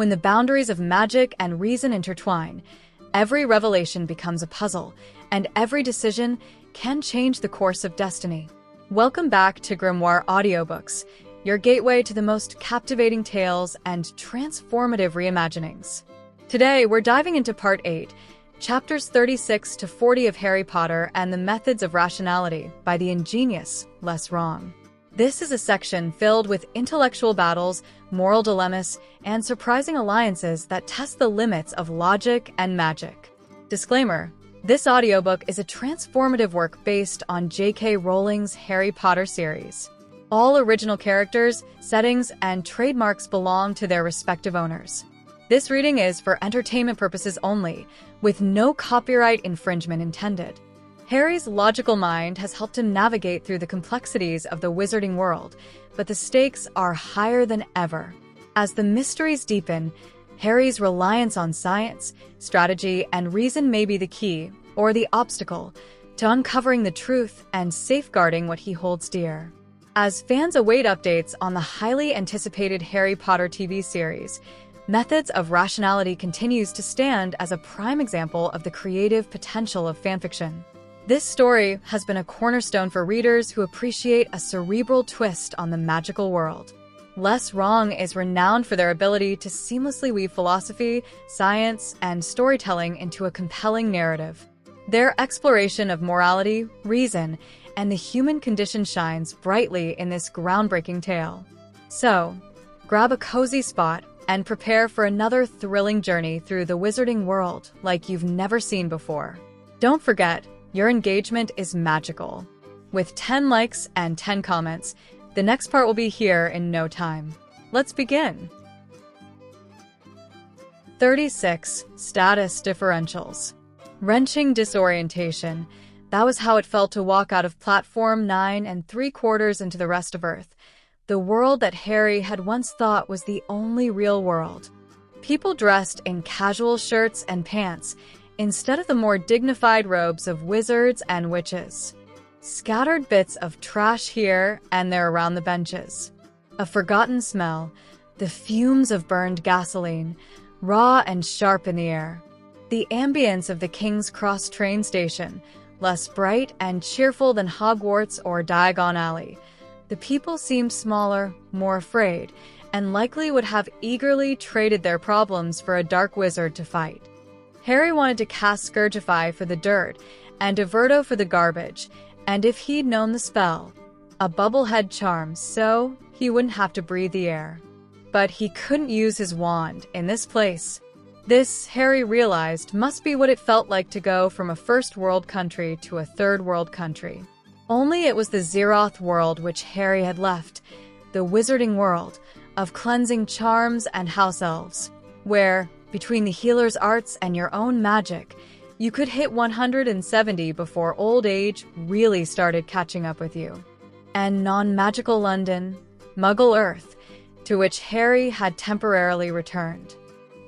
When the boundaries of magic and reason intertwine, every revelation becomes a puzzle, and every decision can change the course of destiny. Welcome back to Grimoire Audiobooks, your gateway to the most captivating tales and transformative reimaginings. Today, we're diving into Part 8, Chapters 36 to 40 of Harry Potter and the Methods of Rationality by the ingenious Les Wrong. This is a section filled with intellectual battles, moral dilemmas, and surprising alliances that test the limits of logic and magic. Disclaimer: this audiobook is a transformative work based on J.K. Rowling's Harry Potter series. All original characters, settings, and trademarks belong to their respective owners. This reading is for entertainment purposes only, with no copyright infringement intended. Harry's logical mind has helped him navigate through the complexities of the wizarding world, but the stakes are higher than ever. As the mysteries deepen, Harry's reliance on science, strategy, and reason may be the key, or the obstacle, to uncovering the truth and safeguarding what he holds dear. As fans await updates on the highly anticipated Harry Potter TV series, Methods of Rationality continues to stand as a prime example of the creative potential of fanfiction. This story has been a cornerstone for readers who appreciate a cerebral twist on the magical world. Les Wrong is renowned for their ability to seamlessly weave philosophy, science, and storytelling into a compelling narrative. Their exploration of morality, reason, and the human condition shines brightly in this groundbreaking tale. So, grab a cozy spot and prepare for another thrilling journey through the wizarding world like you've never seen before. Don't forget, your engagement is magical. With 10 likes and 10 comments, the next part will be here in no time. Let's begin. 36. Status differentials. Wrenching disorientation. That was how it felt to walk out of platform 9 3/4 into the rest of Earth, the world that Harry had once thought was the only real world. People dressed in casual shirts and pants, instead of the more dignified robes of wizards and witches. Scattered bits of trash here and there around the benches. A forgotten smell, the fumes of burned gasoline, raw and sharp in the air. The ambience of the King's Cross train station, less bright and cheerful than Hogwarts or Diagon Alley. The people seemed smaller, more afraid, and likely would have eagerly traded their problems for a dark wizard to fight. Harry wanted to cast Scourgify for the dirt and Diverto for the garbage, and if he'd known the spell, a bubblehead charm, so he wouldn't have to breathe the air. But he couldn't use his wand in this place. This, Harry realized, must be what it felt like to go from a first-world country to a third-world country. Only it was the Zeroth world which Harry had left, the wizarding world of cleansing charms and house elves, where, between the healer's arts and your own magic, you could hit 170 before old age really started catching up with you. And non-magical London, Muggle Earth, to which Harry had temporarily returned.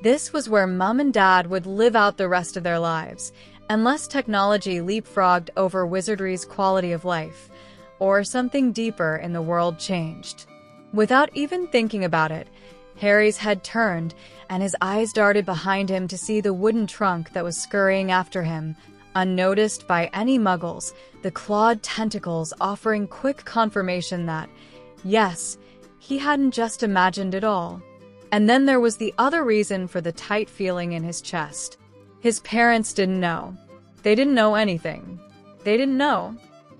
This was where Mum and Dad would live out the rest of their lives, unless technology leapfrogged over wizardry's quality of life, or something deeper in the world changed. Without even thinking about it, Harry's head turned, and his eyes darted behind him to see the wooden trunk that was scurrying after him, unnoticed by any muggles, the clawed tentacles offering quick confirmation that, yes, he hadn't just imagined it all. And then there was the other reason for the tight feeling in his chest. His parents didn't know. They didn't know anything. They didn't know.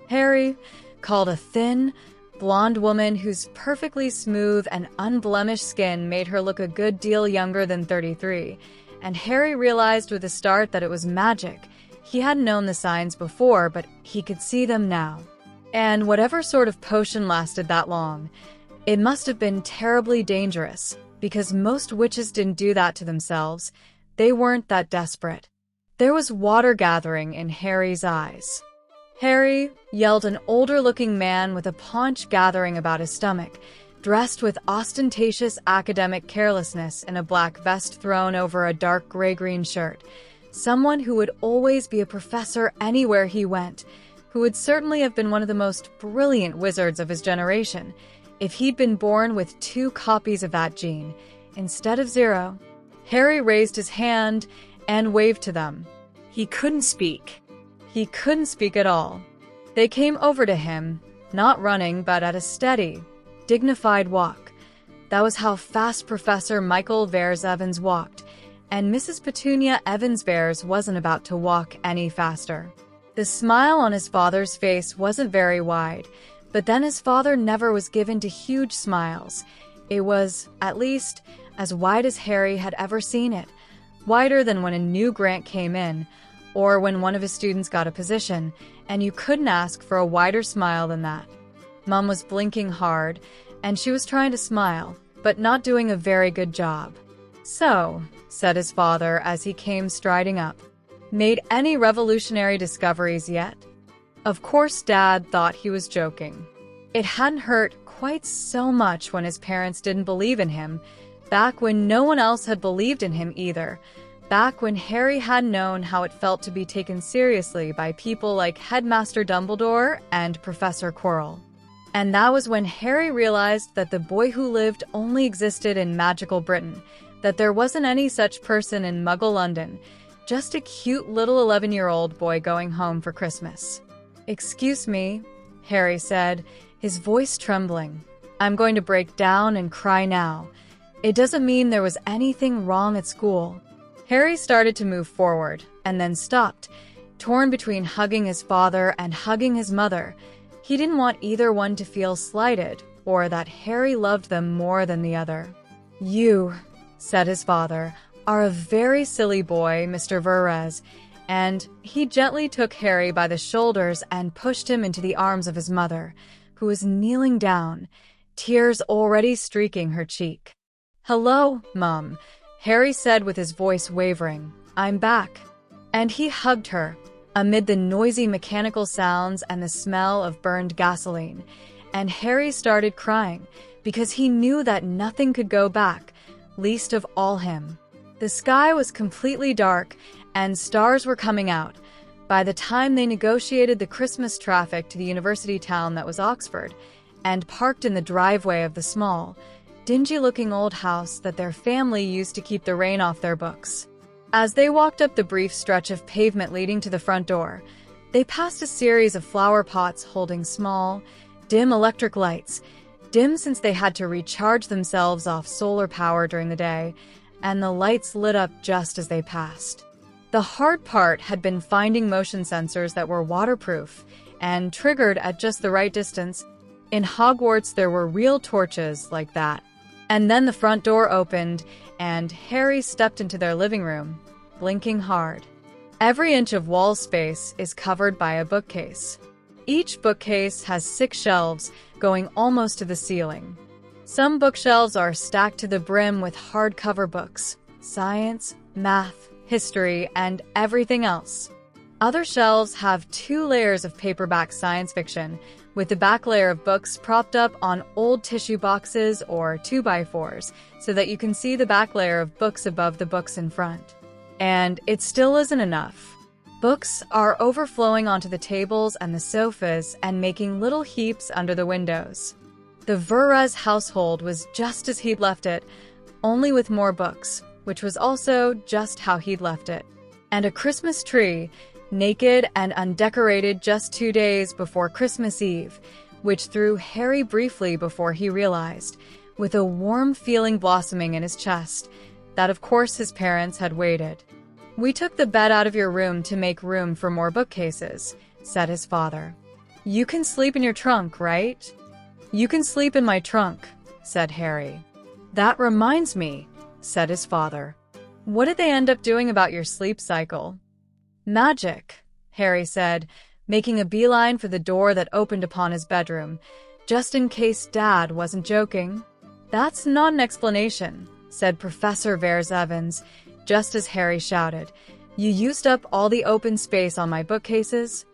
Harry, called a thin, blonde woman whose perfectly smooth and unblemished skin made her look a good deal younger than 33, and Harry realized with a start that it was magic. He hadn't known the signs before, but he could see them now. And whatever sort of potion lasted that long, it must have been terribly dangerous, because most witches didn't do that to themselves. They weren't that desperate. There was water gathering in Harry's eyes. "Harry!" yelled an older-looking man with a paunch gathering about his stomach, dressed with ostentatious academic carelessness in a black vest thrown over a dark gray-green shirt. Someone who would always be a professor anywhere he went, who would certainly have been one of the most brilliant wizards of his generation. If he'd been born with 2 copies of that gene, instead of 0. Harry raised his hand and waved to them. He couldn't speak. He couldn't speak at all. They came over to him, not running but at a steady, dignified walk. That was how fast Professor Michael Vayres-Evans walked, and Mrs. Petunia Evans-Vayres wasn't about to walk any faster. The smile on his father's face wasn't very wide, but then his father never was given to huge smiles. It was, at least, as wide as Harry had ever seen it, wider than when a new grant came in, or when one of his students got a position, and you couldn't ask for a wider smile than that. Mom was blinking hard, and she was trying to smile, but not doing a very good job. "So," said his father as he came striding up, "made any revolutionary discoveries yet?" Of course, Dad thought he was joking. It hadn't hurt quite so much when his parents didn't believe in him, back when no one else had believed in him either, back when Harry had known how it felt to be taken seriously by people like Headmaster Dumbledore and Professor Quirrell. And that was when Harry realized that the boy who lived only existed in magical Britain, that there wasn't any such person in Muggle London, just a cute little 11-year-old boy going home for Christmas. "Excuse me," Harry said, his voice trembling. "I'm going to break down and cry now. It doesn't mean there was anything wrong at school." Harry started to move forward, and then stopped, torn between hugging his father and hugging his mother. He didn't want either one to feel slighted, or that Harry loved them more than the other. "You," said his father, "are a very silly boy, Mr. Vayres," and he gently took Harry by the shoulders and pushed him into the arms of his mother, who was kneeling down, tears already streaking her cheek. "Hello, Mum," Harry said with his voice wavering. "I'm back." And he hugged her, amid the noisy mechanical sounds and the smell of burned gasoline, and Harry started crying, because he knew that nothing could go back, least of all him. The sky was completely dark, and stars were coming out. By the time they negotiated the Christmas traffic to the university town that was Oxford, and parked in the driveway of the small, dingy-looking old house that their family used to keep the rain off their books. As they walked up the brief stretch of pavement leading to the front door, they passed a series of flower pots holding small, dim electric lights, dim since they had to recharge themselves off solar power during the day, and the lights lit up just as they passed. The hard part had been finding motion sensors that were waterproof and triggered at just the right distance. In Hogwarts, there were real torches like that. And then the front door opened, and Harry stepped into their living room, blinking hard. Every inch of wall space is covered by a bookcase. Each bookcase has 6 shelves, going almost to the ceiling. Some bookshelves are stacked to the brim with hardcover books, science, math, history, and everything else. Other shelves have 2 layers of paperback science fiction, with the back layer of books propped up on old tissue boxes or 2x4s, so that you can see the back layer of books above the books in front. And it still isn't enough. Books are overflowing onto the tables and the sofas and making little heaps under the windows. The Vayres household was just as he'd left it, only with more books, which was also just how he'd left it. And a Christmas tree, naked and undecorated just 2 days before Christmas Eve, which threw Harry briefly before he realized, with a warm feeling blossoming in his chest, that of course his parents had waited. "We took the bed out of your room to make room for more bookcases," said his father. "You can sleep in your trunk, right?" "You can sleep in my trunk," said Harry. "That reminds me," said his father. "What did they end up doing about your sleep cycle?" "Magic," Harry said, making a beeline for the door that opened upon his bedroom, just in case Dad wasn't joking. "That's not an explanation," said Professor Vayres-Evans, just as Harry shouted. "You used up all the open space on my bookcases?"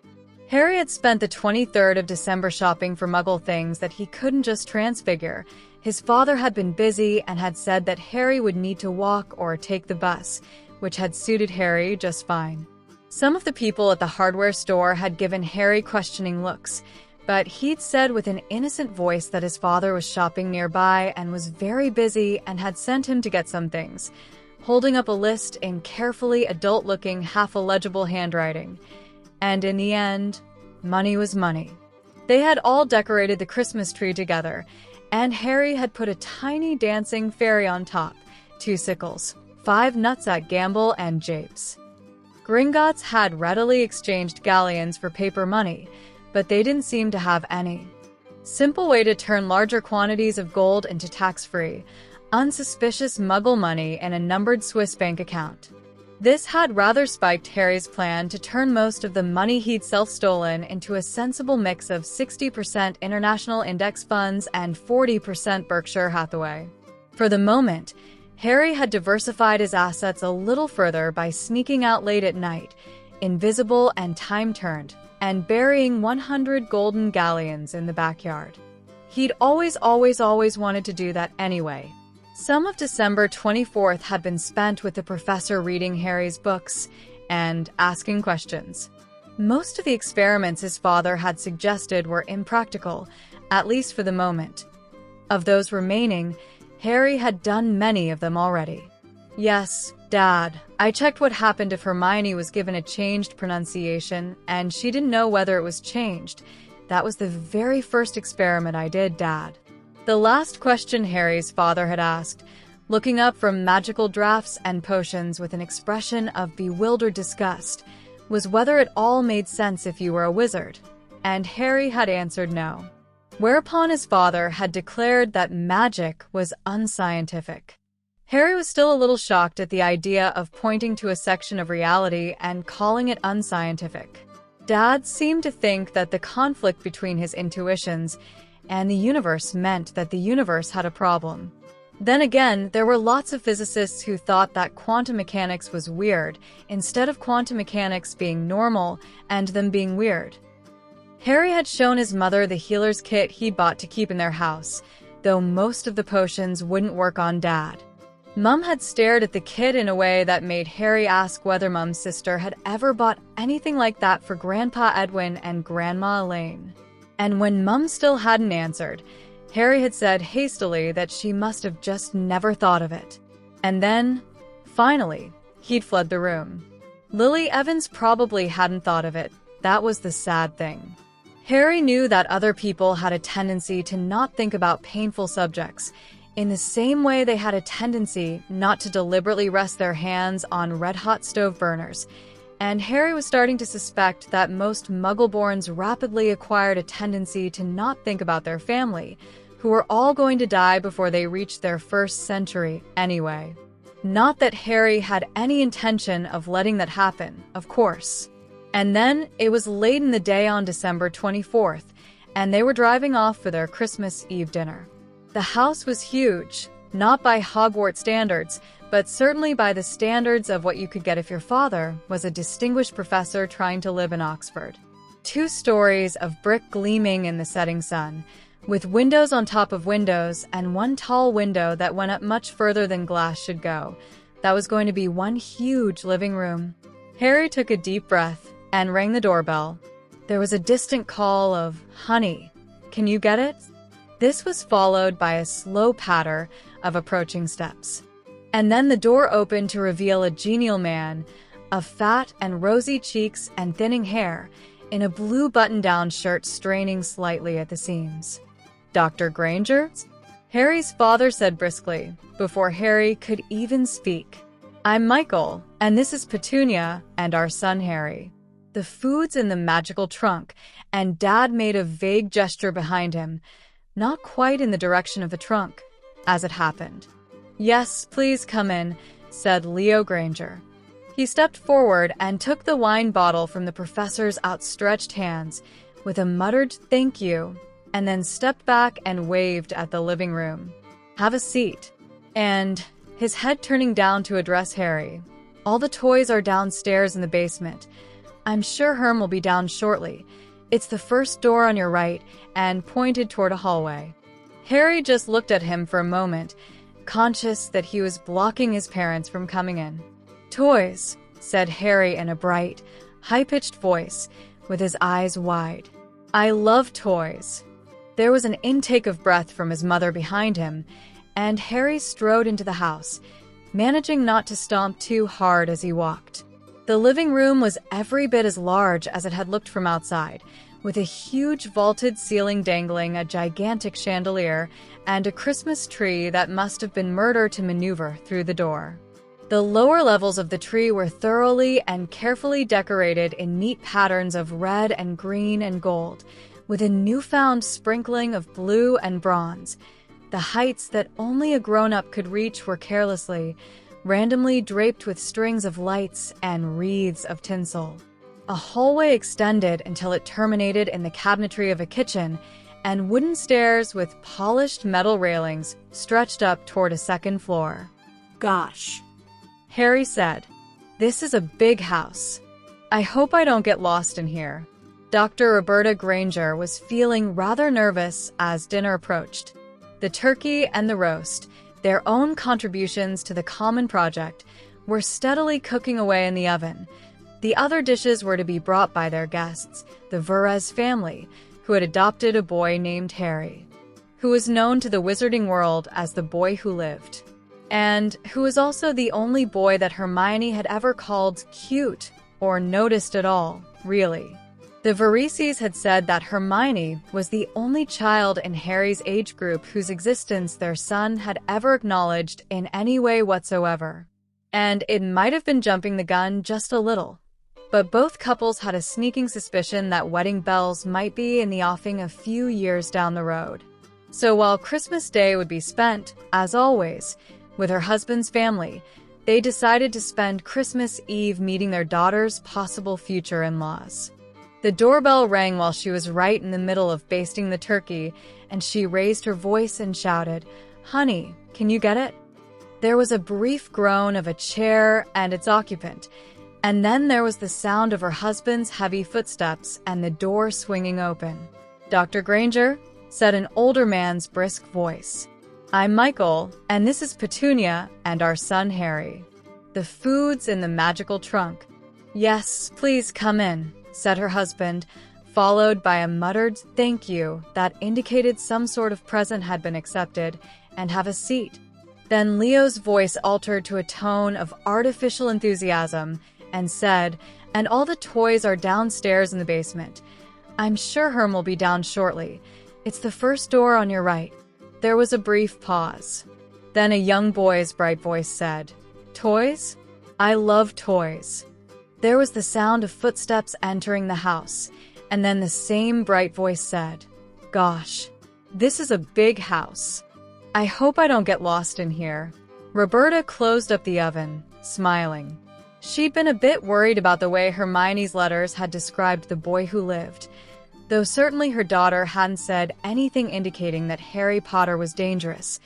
Harry had spent the 23rd of December shopping for Muggle things that he couldn't just transfigure. His father had been busy and had said that Harry would need to walk or take the bus, which had suited Harry just fine. Some of the people at the hardware store had given Harry questioning looks, But he'd said with an innocent voice that his father was shopping nearby and was very busy and had sent him to get some things, holding up a list in carefully adult-looking, half-illegible handwriting. And in the end, money was money. They had all decorated the Christmas tree together, and Harry had put a tiny dancing fairy on top, 2 sickles, 5 nuts at Gamble and Japes. Gringotts had readily exchanged galleons for paper money, but they didn't seem to have any. Simple way to turn larger quantities of gold into tax-free, unsuspicious Muggle money in a numbered Swiss bank account. This had rather spiked Harry's plan to turn most of the money he'd self-stolen into a sensible mix of 60% international index funds and 40% Berkshire Hathaway. For the moment, Harry had diversified his assets a little further by sneaking out late at night, invisible and time-turned, and burying 100 golden galleons in the backyard. He'd always wanted to do that anyway. Some of December 24th had been spent with the professor reading Harry's books and asking questions. Most of the experiments his father had suggested were impractical, at least for the moment. Of those remaining, Harry had done many of them already. Yes, Dad, I checked what happened if Hermione was given a changed pronunciation, and she didn't know whether it was changed. That was the very first experiment I did, Dad. The last question Harry's father had asked, looking up from magical drafts and potions with an expression of bewildered disgust, was whether it all made sense if you were a wizard, and Harry had answered no. Whereupon his father had declared that magic was unscientific. Harry was still a little shocked at the idea of pointing to a section of reality and calling it unscientific. Dad seemed to think that the conflict between his intuitions and the universe meant that the universe had a problem. Then again, there were lots of physicists who thought that quantum mechanics was weird, instead of quantum mechanics being normal and them being weird. Harry had shown his mother the healer's kit he'd bought to keep in their house, though most of the potions wouldn't work on Dad. Mum had stared at the kit in a way that made Harry ask whether Mum's sister had ever bought anything like that for Grandpa Edwin and Grandma Elaine. And when Mum still hadn't answered, Harry had said hastily that she must have just never thought of it. And then, finally, he'd fled the room. Lily Evans probably hadn't thought of it. That was the sad thing. Harry knew that other people had a tendency to not think about painful subjects, in the same way they had a tendency not to deliberately rest their hands on red-hot stove burners, and Harry was starting to suspect that most Muggleborns rapidly acquired a tendency to not think about their family, who were all going to die before they reached their first century anyway. Not that Harry had any intention of letting that happen, of course. And then it was late in the day on December 24th, and they were driving off for their Christmas Eve dinner. The house was huge, not by Hogwarts standards, but certainly by the standards of what you could get if your father was a distinguished professor trying to live in Oxford. 2 stories of brick gleaming in the setting sun, with windows on top of windows and one tall window that went up much further than glass should go. That was going to be one huge living room. Harry took a deep breath and rang the doorbell. There was a distant call of, "Honey, can you get it?" This was followed by a slow patter of approaching steps. And then the door opened to reveal a genial man, of fat and rosy cheeks and thinning hair, in a blue button-down shirt straining slightly at the seams. "Dr. Granger?" Harry's father said briskly, before Harry could even speak. "I'm Michael, and this is Petunia and our son Harry." The food's in the magical trunk, and Dad made a vague gesture behind him, not quite in the direction of the trunk, as it happened. "Yes, please come in," said Leo Granger. He stepped forward and took the wine bottle from the professor's outstretched hands with a muttered "thank you," and then stepped back and waved at the living room. "Have a seat." And, his head turning down to address Harry, "All the toys are downstairs in the basement. I'm sure Herm will be down shortly. It's the first door on your right," and pointed toward a hallway. Harry just looked at him for a moment, conscious that he was blocking his parents from coming in. "Toys," said Harry in a bright, high-pitched voice, with his eyes wide. I love toys. There was an intake of breath from his mother behind him, and Harry strode into the house, managing not to stomp too hard as he walked. The living room was every bit as large as it had looked from outside, with a huge vaulted ceiling dangling a gigantic chandelier and a Christmas tree that must have been murder to maneuver through the door. The lower levels of the tree were thoroughly and carefully decorated in neat patterns of red and green and gold, with a newfound sprinkling of blue and bronze. The heights that only a grown-up could reach were carelessly, randomly draped with strings of lights and wreaths of tinsel. A hallway extended until it terminated in the cabinetry of a kitchen, and wooden stairs with polished metal railings stretched up toward a second floor. Gosh. Harry said, "This is a big house. I hope I don't get lost in here." Dr. Roberta Granger was feeling rather nervous as dinner approached. The turkey and the roast, their own contributions to the common project, were steadily cooking away in the oven. The other dishes were to be brought by their guests, the Verres family, who had adopted a boy named Harry, who was known to the wizarding world as the boy who lived, and who was also the only boy that Hermione had ever called cute or noticed at all, really. The Verices had said that Hermione was the only child in Harry's age group whose existence their son had ever acknowledged in any way whatsoever. And it might have been jumping the gun just a little, but both couples had a sneaking suspicion that wedding bells might be in the offing a few years down the road. So while Christmas Day would be spent, as always, with her husband's family, they decided to spend Christmas Eve meeting their daughter's possible future in-laws. The doorbell rang while she was right in the middle of basting the turkey, and she raised her voice and shouted, "Honey, can you get it?" There was a brief groan of a chair and its occupant, and then there was the sound of her husband's heavy footsteps and the door swinging open. "Dr. Granger," said an older man's brisk voice. "I'm Michael, and this is Petunia and our son Harry. The food's in the magical trunk." "Yes, please come in," said her husband, followed by a muttered "thank you" that indicated some sort of present had been accepted, and "have a seat." Then Leo's voice altered to a tone of artificial enthusiasm and said, "And all the toys are downstairs in the basement. I'm sure Herm will be down shortly. It's the first door on your right." There was a brief pause. Then a young boy's bright voice said, "Toys? I love toys." There was the sound of footsteps entering the house, and then the same bright voice said, "Gosh, this is a big house. I hope I don't get lost in here." Roberta closed up the oven, smiling. She'd been a bit worried about the way Hermione's letters had described the boy who lived, though certainly her daughter hadn't said anything indicating that Harry Potter was dangerous.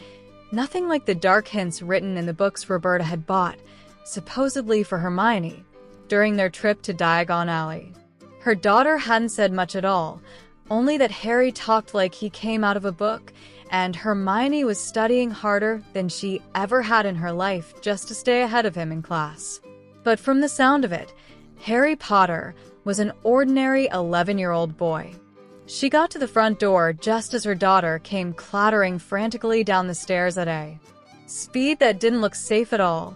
Nothing like the dark hints written in the books Roberta had bought, supposedly for Hermione, during their trip to Diagon Alley. Her daughter hadn't said much at all, only that Harry talked like he came out of a book, and Hermione was studying harder than she ever had in her life just to stay ahead of him in class. But from the sound of it, Harry Potter was an ordinary 11-year-old boy. She got to the front door just as her daughter came clattering frantically down the stairs at a speed that didn't look safe at all.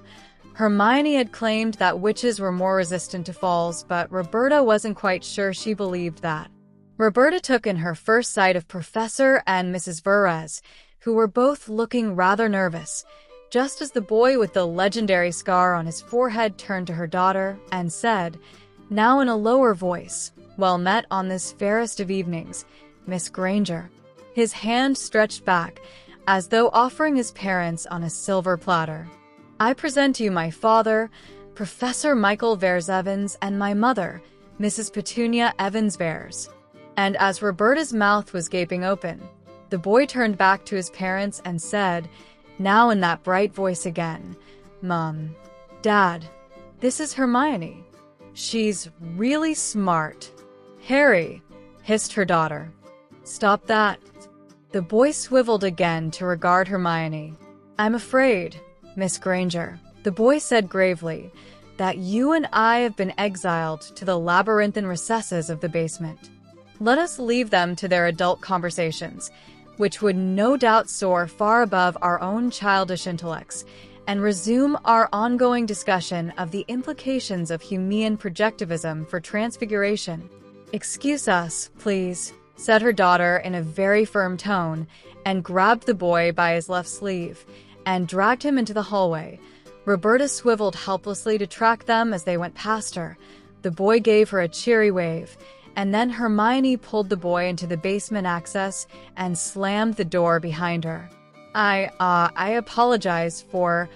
Hermione had claimed that witches were more resistant to falls, but Roberta wasn't quite sure she believed that. Roberta took in her first sight of Professor and Mrs. Verres, who were both looking rather nervous, just as the boy with the legendary scar on his forehead turned to her daughter and said, now in a lower voice, "Well met on this fairest of evenings, Miss Granger." His hand stretched back, as though offering his parents on a silver platter. "I present to you my father, Professor Michael Vers-Evans, and my mother, Mrs. Petunia Evans-Vers." And as Roberta's mouth was gaping open, the boy turned back to his parents and said, now in that bright voice again, "Mom, Dad, this is Hermione. She's really smart." "Harry," hissed her daughter. "Stop that." The boy swiveled again to regard Hermione. "I'm afraid, Miss Granger," the boy said gravely, "that you and I have been exiled to the labyrinthine recesses of the basement. Let us leave them to their adult conversations, which would no doubt soar far above our own childish intellects, and resume our ongoing discussion of the implications of Humean projectivism for transfiguration. "Excuse us, please," said her daughter in a very firm tone, and grabbed the boy by his left sleeve and dragged him into the hallway. Roberta swiveled helplessly to track them as they went past her. The boy gave her a cheery wave, and then Hermione pulled the boy into the basement access and slammed the door behind her. I apologize for,"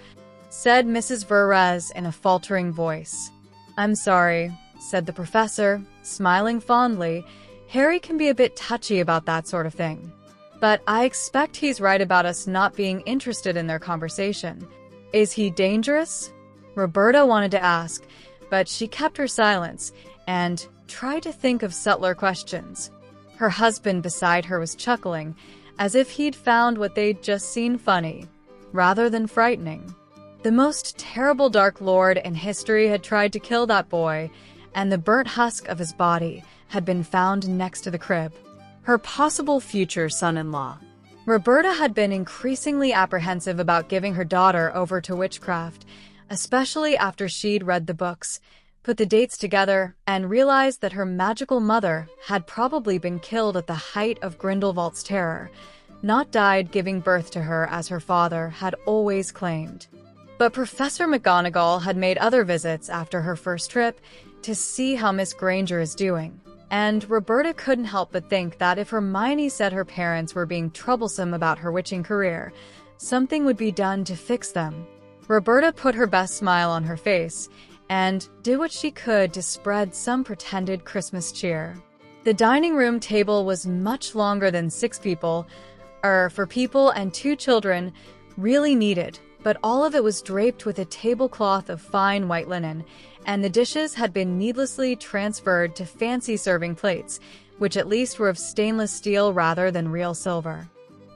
said Mrs. Verres in a faltering voice. "I'm sorry," said the professor, smiling fondly. "Harry can be a bit touchy about that sort of thing. But I expect he's right about us not being interested in their conversation. Is he dangerous?" Roberta wanted to ask, but she kept her silence and tried to think of subtler questions. Her husband beside her was chuckling, as if he'd found what they'd just seen funny, rather than frightening. The most terrible Dark Lord in history had tried to kill that boy, and the burnt husk of his body had been found next to the crib. Her possible future son-in-law. Roberta had been increasingly apprehensive about giving her daughter over to witchcraft, especially after she'd read the books, put the dates together, and realized that her magical mother had probably been killed at the height of Grindelwald's terror, not died giving birth to her as her father had always claimed. But Professor McGonagall had made other visits after her first trip to see how Miss Granger is doing, and Roberta couldn't help but think that if Hermione said her parents were being troublesome about her witching career, something would be done to fix them. Roberta put her best smile on her face and did what she could to spread some pretended Christmas cheer. The dining room table was much longer than 6 people, for people and 2 children really needed, but all of it was draped with a tablecloth of fine white linen, and the dishes had been needlessly transferred to fancy serving plates, which at least were of stainless steel rather than real silver.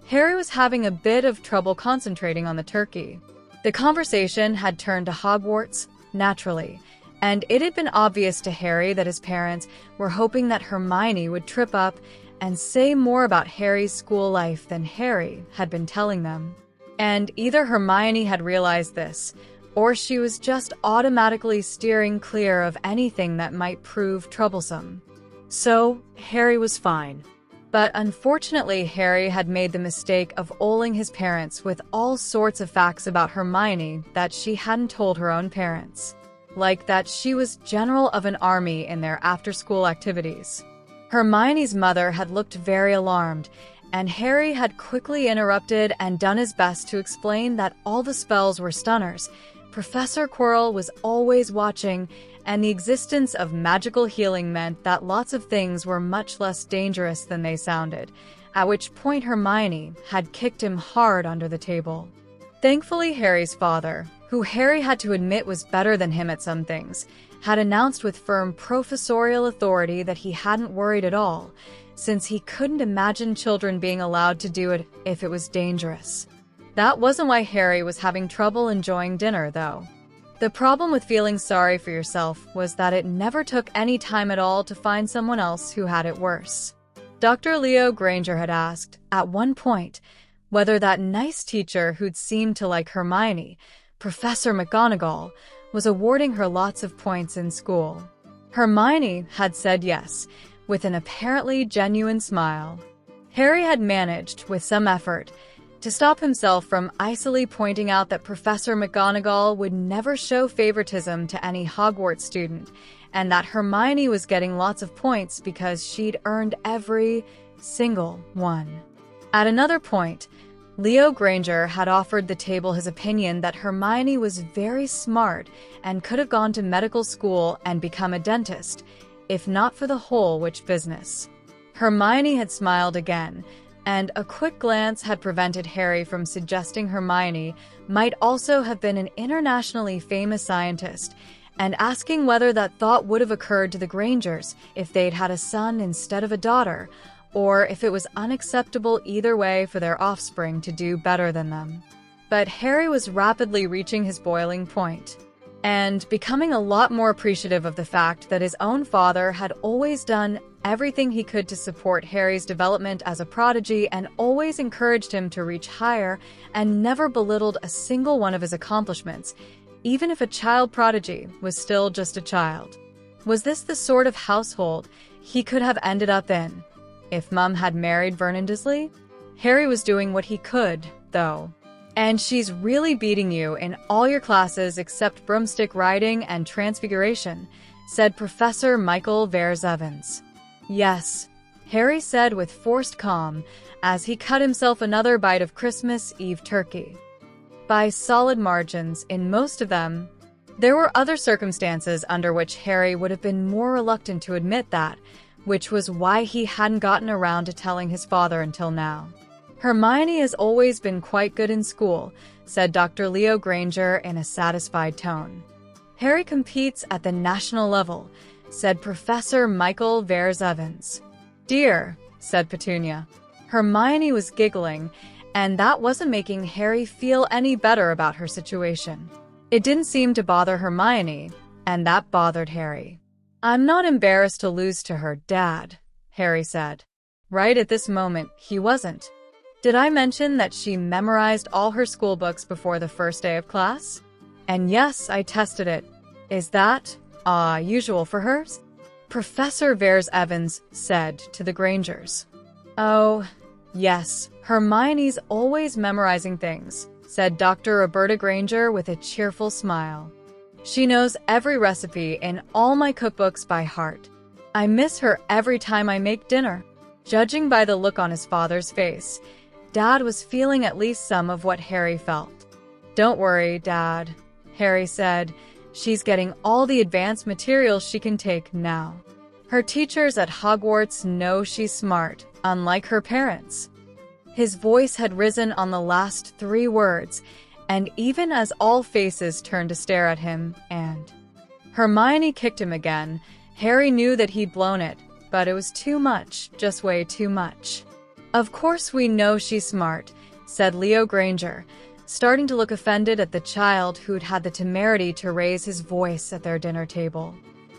Harry was having a bit of trouble concentrating on the turkey. The conversation had turned to Hogwarts, naturally, and it had been obvious to Harry that his parents were hoping that Hermione would trip up and say more about Harry's school life than Harry had been telling them. And either Hermione had realized this, or she was just automatically steering clear of anything that might prove troublesome. So, Harry was fine. But unfortunately, Harry had made the mistake of oling his parents with all sorts of facts about Hermione that she hadn't told her own parents, like that she was general of an army in their after-school activities. Hermione's mother had looked very alarmed, and Harry had quickly interrupted and done his best to explain that all the spells were stunners. Professor Quirrell was always watching, and the existence of magical healing meant that lots of things were much less dangerous than they sounded, at which point Hermione had kicked him hard under the table. Thankfully, Harry's father, who Harry had to admit was better than him at some things, had announced with firm professorial authority that he hadn't worried at all, since he couldn't imagine children being allowed to do it if it was dangerous. That wasn't why Harry was having trouble enjoying dinner, though. The problem with feeling sorry for yourself was that it never took any time at all to find someone else who had it worse. Dr. Leo Granger had asked, at one point, whether that nice teacher who'd seemed to like Hermione, Professor McGonagall, was awarding her lots of points in school. Hermione had said yes, with an apparently genuine smile. Harry had managed, with some effort, to stop himself from icily pointing out that Professor McGonagall would never show favoritism to any Hogwarts student, and that Hermione was getting lots of points because she'd earned every single one. At another point, Leo Granger had offered the table his opinion that Hermione was very smart and could have gone to medical school and become a dentist, if not for the whole witch business. Hermione had smiled again, and a quick glance had prevented Harry from suggesting Hermione might also have been an internationally famous scientist, and asking whether that thought would have occurred to the Grangers if they'd had a son instead of a daughter, or if it was unacceptable either way for their offspring to do better than them. But Harry was rapidly reaching his boiling point. and becoming a lot more appreciative of the fact that his own father had always done everything he could to support Harry's development as a prodigy and always encouraged him to reach higher and never belittled a single one of his accomplishments, even if a child prodigy was still just a child. Was this the sort of household he could have ended up in if Mum had married Vernon Dursley? Harry was doing what he could, though. And she's really beating you in all your classes except broomstick riding and transfiguration, said Professor Michael Vers-Evans. Yes, Harry said with forced calm as he cut himself another bite of Christmas Eve turkey. By solid margins in most of them. There were other circumstances under which Harry would have been more reluctant to admit that, which was why he hadn't gotten around to telling his father until now. Hermione has always been quite good in school, said Dr. Leo Granger in a satisfied tone. Harry competes at the national level, said Professor Michael Vers-Evans. Dear, said Petunia. Hermione was giggling, and that wasn't making Harry feel any better about her situation. It didn't seem to bother Hermione, and that bothered Harry. I'm not embarrassed to lose to her, Dad, Harry said. Right at this moment, he wasn't. Did I mention that she memorized all her school books before the first day of class? And yes, I tested it. Is that, usual for hers? Professor Vers-Evans said to the Grangers. Oh, yes, Hermione's always memorizing things, said Dr. Roberta Granger with a cheerful smile. She knows every recipe in all my cookbooks by heart. I miss her every time I make dinner. Judging by the look on his father's face, Dad was feeling at least some of what Harry felt. Don't worry, Dad, Harry said. She's getting all the advanced material she can take now. Her teachers at Hogwarts know she's smart, unlike her parents. His voice had risen on the last 3 words, and even as all faces turned to stare at him, and Hermione kicked him again, Harry knew that he'd blown it, but it was too much, just way too much. Of course we know she's smart, said Leo Granger, starting to look offended at the child who'd had the temerity to raise his voice at their dinner table.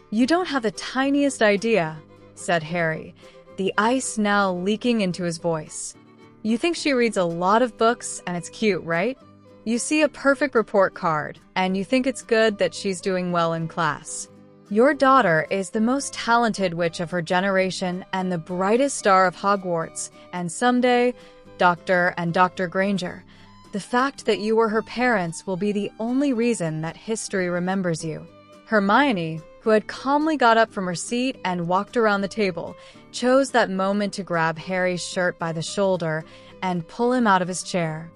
You don't have the tiniest idea, said Harry, the ice now leaking into his voice. You think she reads a lot of books and it's cute, right? You see a perfect report card, and you think it's good that she's doing well in class. Your daughter is the most talented witch of her generation and the brightest star of Hogwarts, and someday, Dr. and Dr. Granger, the fact that you were her parents will be the only reason that history remembers you. Hermione, who had calmly got up from her seat and walked around the table, chose that moment to grab Harry's shirt by the shoulder and pull him out of his chair.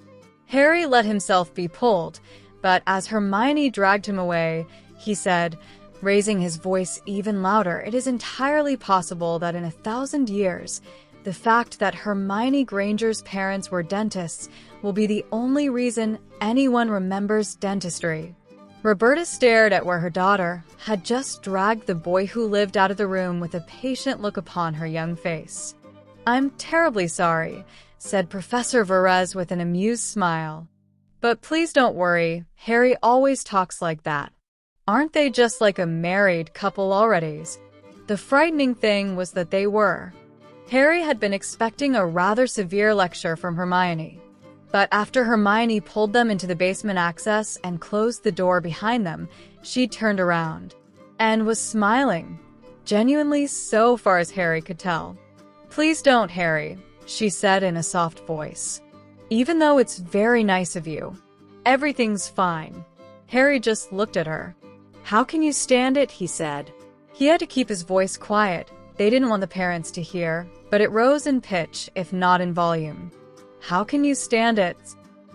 Harry let himself be pulled, but as Hermione dragged him away, he said, raising his voice even louder, it is entirely possible that in 1,000 years, the fact that Hermione Granger's parents were dentists will be the only reason anyone remembers dentistry. Roberta stared at where her daughter had just dragged the boy who lived out of the room with a patient look upon her young face. I'm terribly sorry, said Professor Verez with an amused smile. But please don't worry, Harry always talks like that. Aren't they just like a married couple already? The frightening thing was that they were. Harry had been expecting a rather severe lecture from Hermione. But after Hermione pulled them into the basement access and closed the door behind them, she turned around and was smiling, genuinely so far as Harry could tell. Please don't, Harry, she said in a soft voice. Even though it's very nice of you. Everything's fine. Harry just looked at her. How can you stand it? He said. He had to keep his voice quiet. They didn't want the parents to hear, but it rose in pitch, if not in volume. How can you stand it?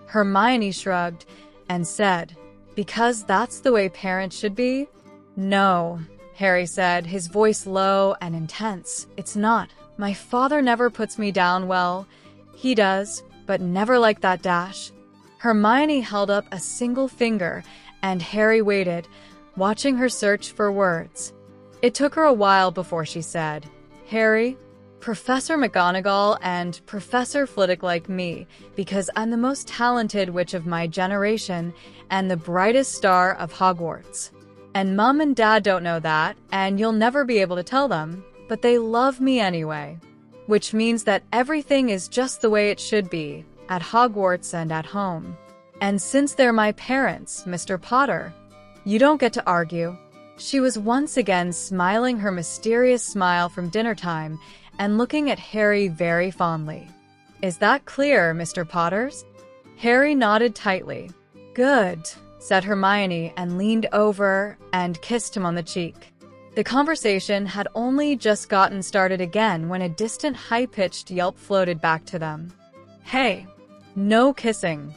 Hermione shrugged and said, because that's the way parents should be? No, Harry said, his voice low and intense. It's not. My father never puts me down well. He does, but never like that dash. Hermione held up a single finger, and Harry waited, watching her search for words. It took her a while before she said, Harry, Professor McGonagall and Professor Flitwick like me, because I'm the most talented witch of my generation and the brightest star of Hogwarts. And Mum and Dad don't know that, and you'll never be able to tell them, but they love me anyway. Which means that everything is just the way it should be, at Hogwarts and at home. And since they're my parents, Mr. Potter, you don't get to argue. She was once again smiling her mysterious smile from dinner time and looking at Harry very fondly. Is that clear, Mr. Potters? Harry nodded tightly. Good, said Hermione and leaned over and kissed him on the cheek. The conversation had only just gotten started again when a distant high-pitched yelp floated back to them. Hey, no kissing.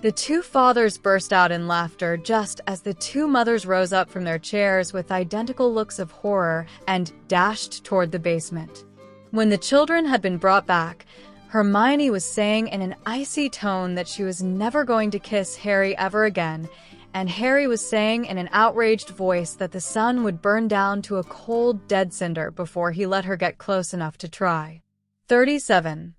The two fathers burst out in laughter just as the two mothers rose up from their chairs with identical looks of horror and dashed toward the basement. When the children had been brought back, Hermione was saying in an icy tone that she was never going to kiss Harry ever again, and Harry was saying in an outraged voice that the sun would burn down to a cold, dead cinder before he let her get close enough to try. 37.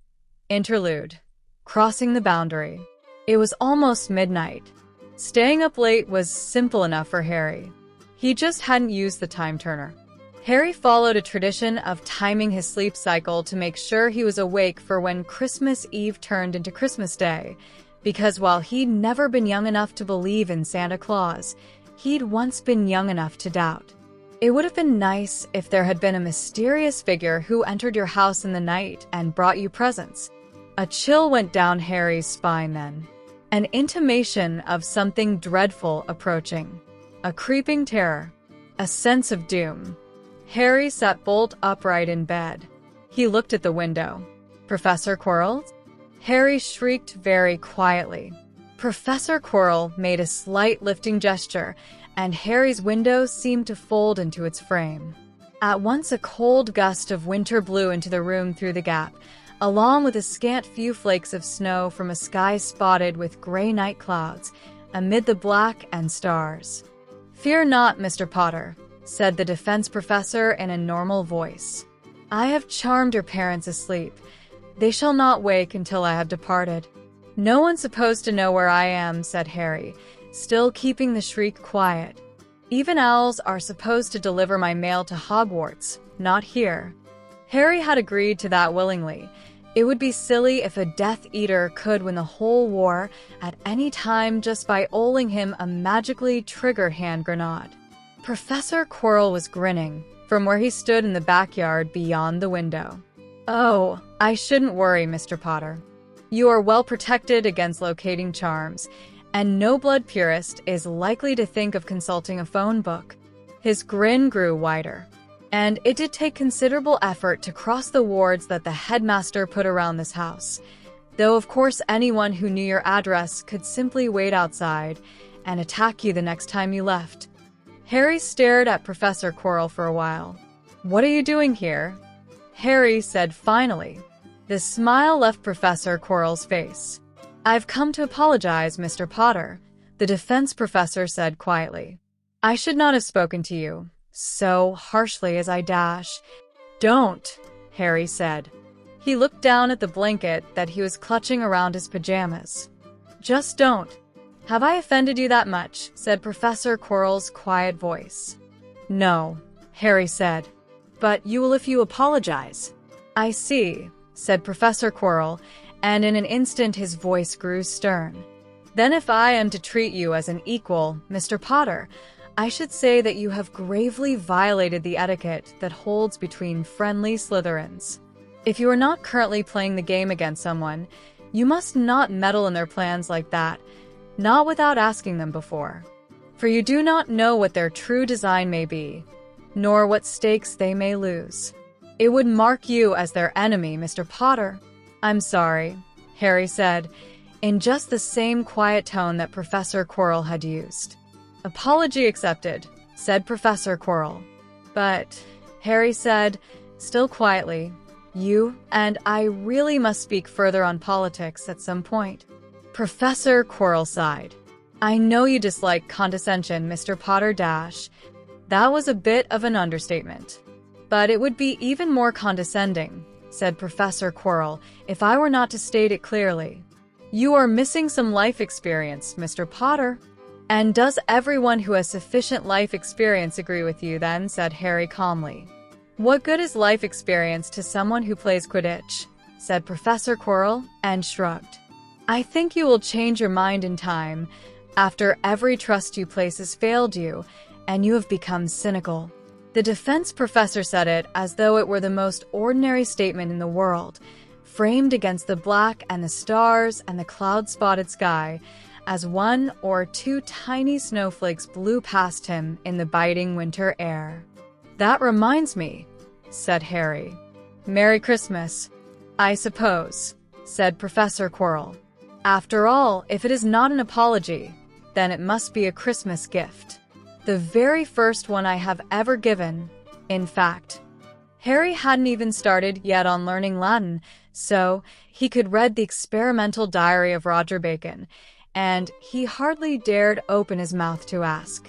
Interlude. Crossing the boundary. It was almost midnight. Staying up late was simple enough for Harry. He just hadn't used the time turner. Harry followed a tradition of timing his sleep cycle to make sure he was awake for when Christmas Eve turned into Christmas Day, because while he'd never been young enough to believe in Santa Claus, he'd once been young enough to doubt. It would have been nice if there had been a mysterious figure who entered your house in the night and brought you presents. A chill went down Harry's spine then. An intimation of something dreadful approaching. A creeping terror. A sense of doom. Harry sat bolt upright in bed. He looked at the window. Professor Quirrell? Harry shrieked very quietly. Professor Quirrell made a slight lifting gesture, and Harry's window seemed to fold into its frame. At once a cold gust of winter blew into the room through the gap, along with a scant few flakes of snow from a sky spotted with gray night clouds, amid the black and stars. Fear not, Mr. Potter, said the defense professor in a normal voice. I have charmed your parents asleep. They shall not wake until I have departed. No one's supposed to know where I am, said Harry, still keeping the shriek quiet. Even owls are supposed to deliver my mail to Hogwarts, not here. Harry had agreed to that willingly. It would be silly if a Death Eater could win the whole war at any time just by owling him a magically triggered hand grenade. Professor Quirrell was grinning from where he stood in the backyard beyond the window. Oh, I shouldn't worry, Mr. Potter. You are well protected against locating charms, and no blood purist is likely to think of consulting a phone book. His grin grew wider. And it did take considerable effort to cross the wards that the headmaster put around this house, though of course anyone who knew your address could simply wait outside and attack you the next time you left. Harry stared at Professor Quirrell for a while. What are you doing here? Harry said finally. The smile left Professor Quirrell's face. I've come to apologize, Mr. Potter, the defense professor said quietly. I should not have spoken to you so harshly as I dash. Don't, Harry said. He looked down at the blanket that he was clutching around his pajamas. Just don't. Have I offended you that much? Said Professor Quirrell's quiet voice. No, Harry said. But you will if you apologize. I see, said Professor Quirrell, and in an instant his voice grew stern. Then if I am to treat you as an equal, Mr. Potter, I should say that you have gravely violated the etiquette that holds between friendly Slytherins. If you are not currently playing the game against someone, you must not meddle in their plans like that, not without asking them before. For you do not know what their true design may be, nor what stakes they may lose. It would mark you as their enemy, Mr. Potter. I'm sorry, Harry said, in just the same quiet tone that Professor Quirrell had used. Apology accepted, said Professor Quirrell. But, Harry said, still quietly, you and I really must speak further on politics at some point. Professor Quirrell sighed. I know you dislike condescension, Mr. Potter dash. That was a bit of an understatement. But it would be even more condescending said Professor Quirrell, if I were not to state it clearly. You are missing some life experience, Mr. Potter. And does everyone who has sufficient life experience agree with you then? Said Harry calmly. What good is life experience to someone who plays Quidditch? Said Professor Quirrell, and shrugged. I think you will change your mind in time, after every trust you place has failed you, and you have become cynical. The defense professor said it as though it were the most ordinary statement in the world, framed against the black and the stars and the cloud-spotted sky, as one or two tiny snowflakes blew past him in the biting winter air. That reminds me, said Harry. Merry Christmas, I suppose, said Professor Quirrell. After all, if it is not an apology, then it must be a Christmas gift. The very first one I have ever given, in fact. Harry hadn't even started yet on learning Latin, so he could read the experimental diary of Roger Bacon, and he hardly dared open his mouth to ask.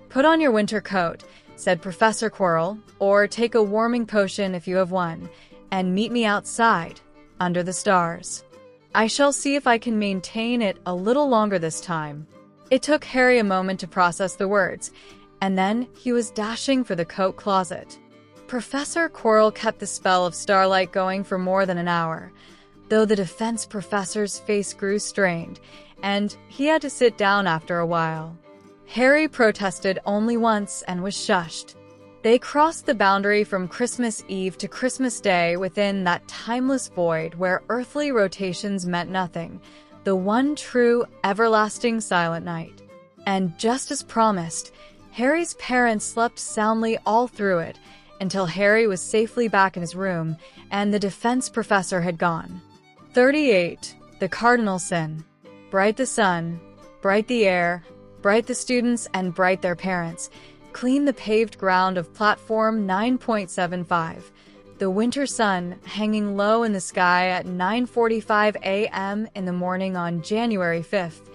Put on your winter coat, said Professor Quirrell, or take a warming potion if you have one, and meet me outside, under the stars. I shall see if I can maintain it a little longer this time. It took Harry a moment to process the words, and then he was dashing for the coat closet. Professor Quirrell kept the spell of starlight going for more than an hour, though the defense professor's face grew strained, and he had to sit down after a while. Harry protested only once and was shushed. They crossed the boundary from Christmas Eve to Christmas Day within that timeless void where earthly rotations meant nothing, the one true, everlasting silent night. And just as promised, Harry's parents slept soundly all through it, until Harry was safely back in his room and the defense professor had gone. 38. The Cardinal Sin. Bright the sun, bright the air, bright the students and bright their parents, clean the paved ground of platform 9.75, the winter sun hanging low in the sky at 9:45 a.m. in the morning on January 5th,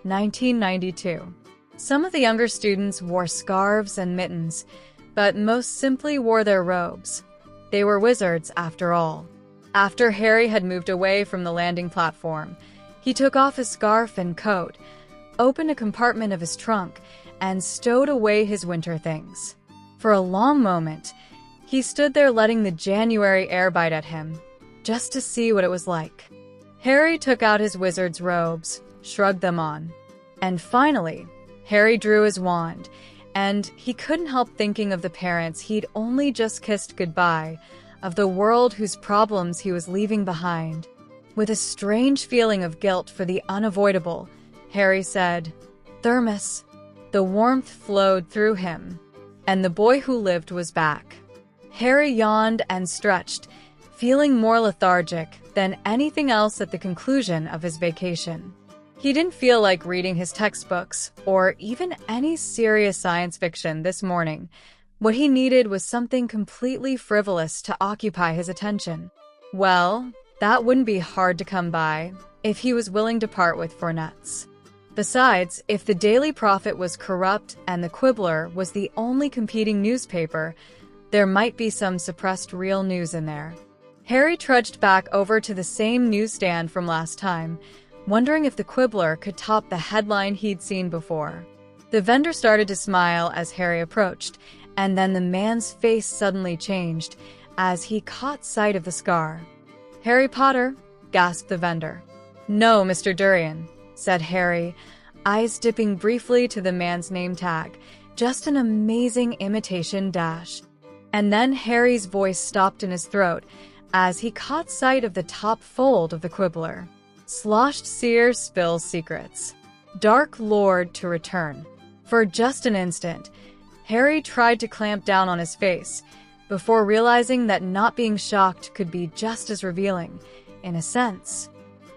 1992. Some of the younger students wore scarves and mittens, but most simply wore their robes. They were wizards, after all. After Harry had moved away from the landing platform, he took off his scarf and coat, opened a compartment of his trunk, and stowed away his winter things. For a long moment, he stood there letting the January air bite at him, just to see what it was like. Harry took out his wizard's robes, shrugged them on, and finally, Harry drew his wand, and he couldn't help thinking of the parents he'd only just kissed goodbye, of the world whose problems he was leaving behind. With a strange feeling of guilt for the unavoidable, Harry said, "Thermos." The warmth flowed through him, and the boy who lived was back. Harry yawned and stretched, feeling more lethargic than anything else at the conclusion of his vacation. He didn't feel like reading his textbooks or even any serious science fiction this morning. What he needed was something completely frivolous to occupy his attention. Well, that wouldn't be hard to come by if he was willing to part with for nuts. Besides, if the Daily Prophet was corrupt and the Quibbler was the only competing newspaper, there might be some suppressed real news in there. Harry trudged back over to the same newsstand from last time, wondering if the Quibbler could top the headline he'd seen before. The vendor started to smile as Harry approached, and then the man's face suddenly changed as he caught sight of the scar. "Harry Potter?" gasped the vendor. "No, Mr. Durian," said Harry, eyes dipping briefly to the man's name tag. Just an amazing imitation dash. And then Harry's voice stopped in his throat as he caught sight of the top fold of the Quibbler. "Sloshed seer spills secrets. Dark Lord to return." For just an instant, Harry tried to clamp down on his face, before realizing that not being shocked could be just as revealing, in a sense.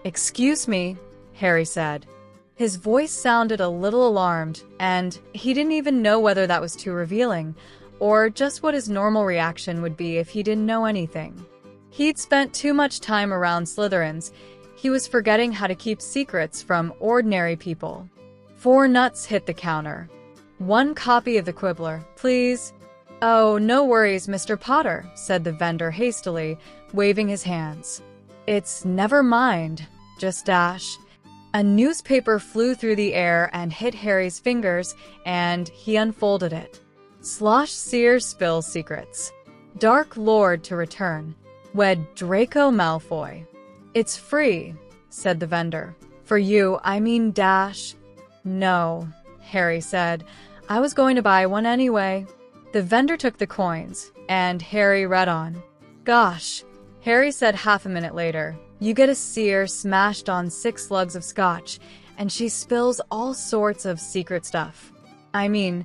"Excuse me," Harry said. His voice sounded a little alarmed, and he didn't even know whether that was too revealing, or just what his normal reaction would be if he didn't know anything. He'd spent too much time around Slytherins. He was forgetting how to keep secrets from ordinary people. 4 nuts hit the counter. "1 copy of the Quibbler, please." "Oh, no worries, Mr. Potter," said the vendor hastily, waving his hands. "It's never mind, just dash." A newspaper flew through the air and hit Harry's fingers, and he unfolded it. Slosh Sears spills secrets. Dark Lord to return. Wed Draco Malfoy. "It's free," said the vendor. "For you, I mean dash." "No," Harry said. "I was going to buy one anyway." The vendor took the coins, and Harry read on. "Gosh," Harry said half a minute later, "you get a seer smashed on 6 slugs of scotch, and she spills all sorts of secret stuff. I mean,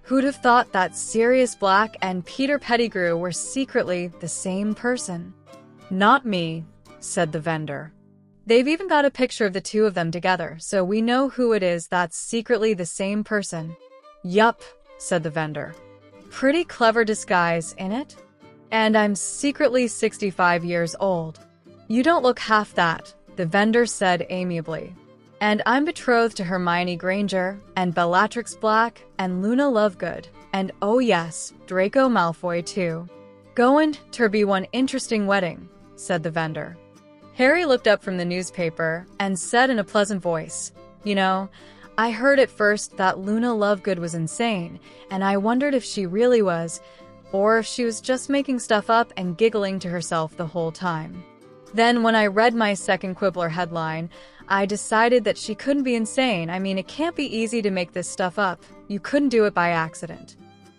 who'd have thought that Sirius Black and Peter Pettigrew were secretly the same person?" "Not me," said the vendor. "They've even got a picture of the two of them together, so we know who it is that's secretly the same person." "Yup," said the vendor. "Pretty clever disguise, ain't it? And I'm secretly 65 years old." "You don't look half that," the vendor said amiably. "And I'm betrothed to Hermione Granger, and Bellatrix Black, and Luna Lovegood, and oh yes, Draco Malfoy too. Goin' ter be one interesting wedding," said the vendor. Harry looked up from the newspaper and said in a pleasant voice, "You know, I heard at first that Luna Lovegood was insane, and I wondered if she really was, or if she was just making stuff up and giggling to herself the whole time. Then when I read my second Quibbler headline, I decided that she couldn't be insane. I mean, it can't be easy to make this stuff up. You couldn't do it by accident."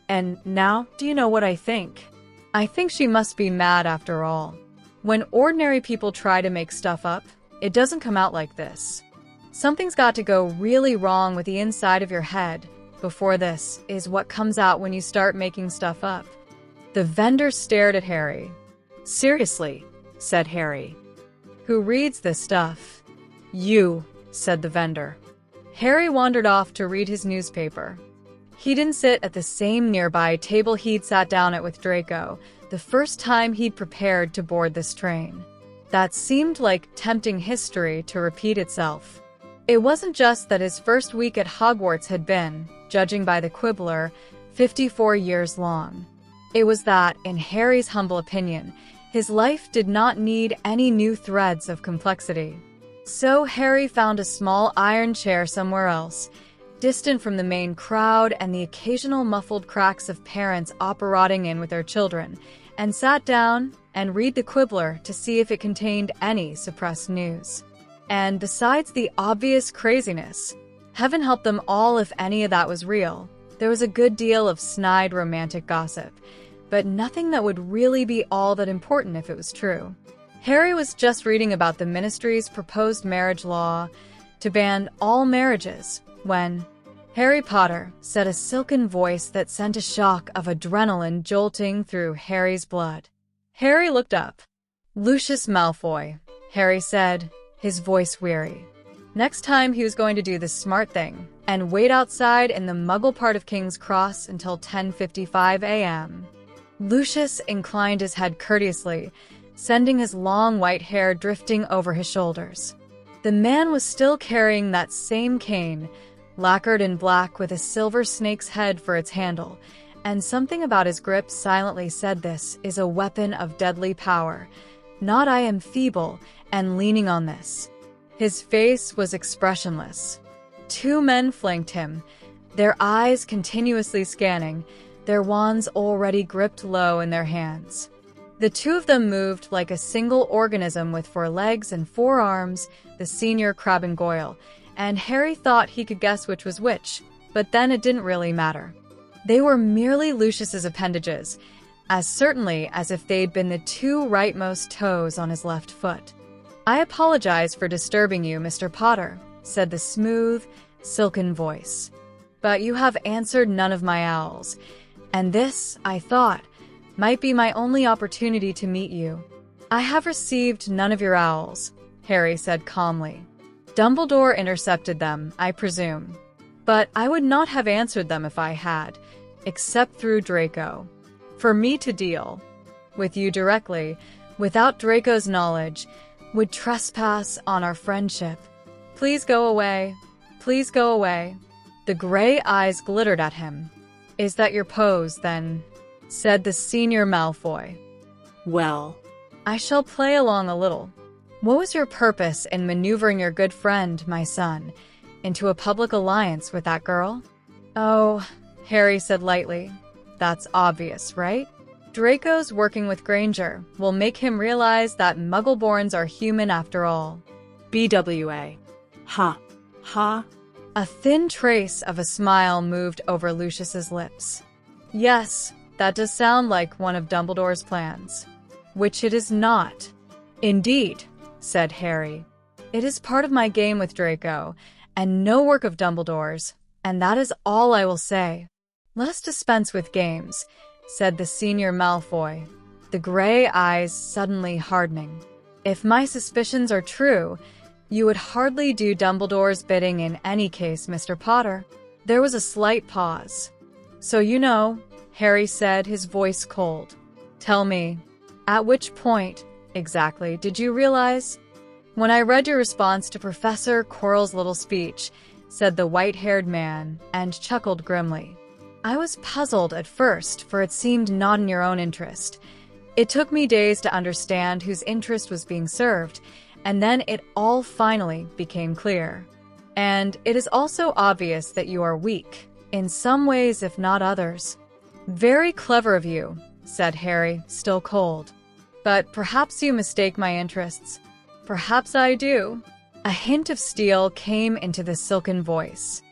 "And now, do you know what I think?" "I think she must be mad after all. When ordinary people try to make stuff up, it doesn't come out like this. Something's got to go really wrong with the inside of your head before this is what comes out when you start making stuff up." The vendor stared at Harry. "Seriously," said Harry. "Who reads this stuff?" "You," said the vendor. Harry wandered off to read his newspaper. He didn't sit at the same nearby table he'd sat down at with Draco the first time he'd prepared to board this train. That seemed like tempting history to repeat itself. It wasn't just that his first week at Hogwarts had been, judging by the Quibbler, 54 years long. It was that, in Harry's humble opinion, his life did not need any new threads of complexity. So Harry found a small iron chair somewhere else, distant from the main crowd and the occasional muffled cracks of parents operating in with their children, and sat down and read the Quibbler to see if it contained any suppressed news. And besides the obvious craziness, heaven help them all if any of that was real, there was a good deal of snide romantic gossip, but nothing that would really be all that important if it was true. Harry was just reading about the Ministry's proposed marriage law to ban all marriages when "Harry Potter," said a silken voice that sent a shock of adrenaline jolting through Harry's blood. Harry looked up. "Lucius Malfoy," Harry said, his voice weary. Next time he was going to do the smart thing and wait outside in the Muggle part of King's Cross until 10:55 a.m. Lucius inclined his head courteously, sending his long white hair drifting over his shoulders. The man was still carrying that same cane, lacquered in black with a silver snake's head for its handle, and something about his grip silently said this is a weapon of deadly power, not I am feeble and leaning on this. His face was expressionless. 2 men flanked him, their eyes continuously scanning, their wands already gripped low in their hands. The 2 of them moved like a single organism with 4 legs and 4 arms, the senior Crabbe and Goyle, and Harry thought he could guess which was which, but then it didn't really matter. They were merely Lucius's appendages, as certainly as if they'd been the 2 rightmost toes on his left foot. "I apologize for disturbing you, Mr. Potter," said the smooth, silken voice. "But you have answered none of my owls, and this, I thought, might be my only opportunity to meet you." "I have received none of your owls," Harry said calmly. "Dumbledore intercepted them, I presume. But I would not have answered them if I had, except through Draco. For me to deal with you directly, without Draco's knowledge, would trespass on our friendship. Please go away. Please go away." The gray eyes glittered at him. "Is that your pose, then?" said the senior Malfoy. Well, I shall play along a little. What was your purpose in maneuvering your good friend, my son, into a public alliance with that girl? Oh, Harry said lightly. That's obvious, right? Draco's working with Granger will make him realize that Muggleborns are human after all. BWA. Ha. Ha. A thin trace of a smile moved over Lucius's lips. Yes, that does sound like one of Dumbledore's plans. Which it is not. Indeed, said Harry. It is part of my game with Draco, and no work of Dumbledore's, and that is all I will say. Let us dispense with games, said the senior Malfoy, the gray eyes suddenly hardening. If my suspicions are true, you would hardly do Dumbledore's bidding in any case, Mr. Potter. There was a slight pause. So you know, Harry said, his voice cold. Tell me, at which point, exactly, did you realize? When I read your response to Professor Quirrell's little speech, said the white-haired man, and chuckled grimly. I was puzzled at first, for it seemed not in your own interest. It took me days to understand whose interest was being served, and then it all finally became clear. And it is also obvious that you are weak, in some ways if not others. Very clever of you, said Harry, still cold. But perhaps you mistake my interests. Perhaps I do. A hint of steel came into the silken voice.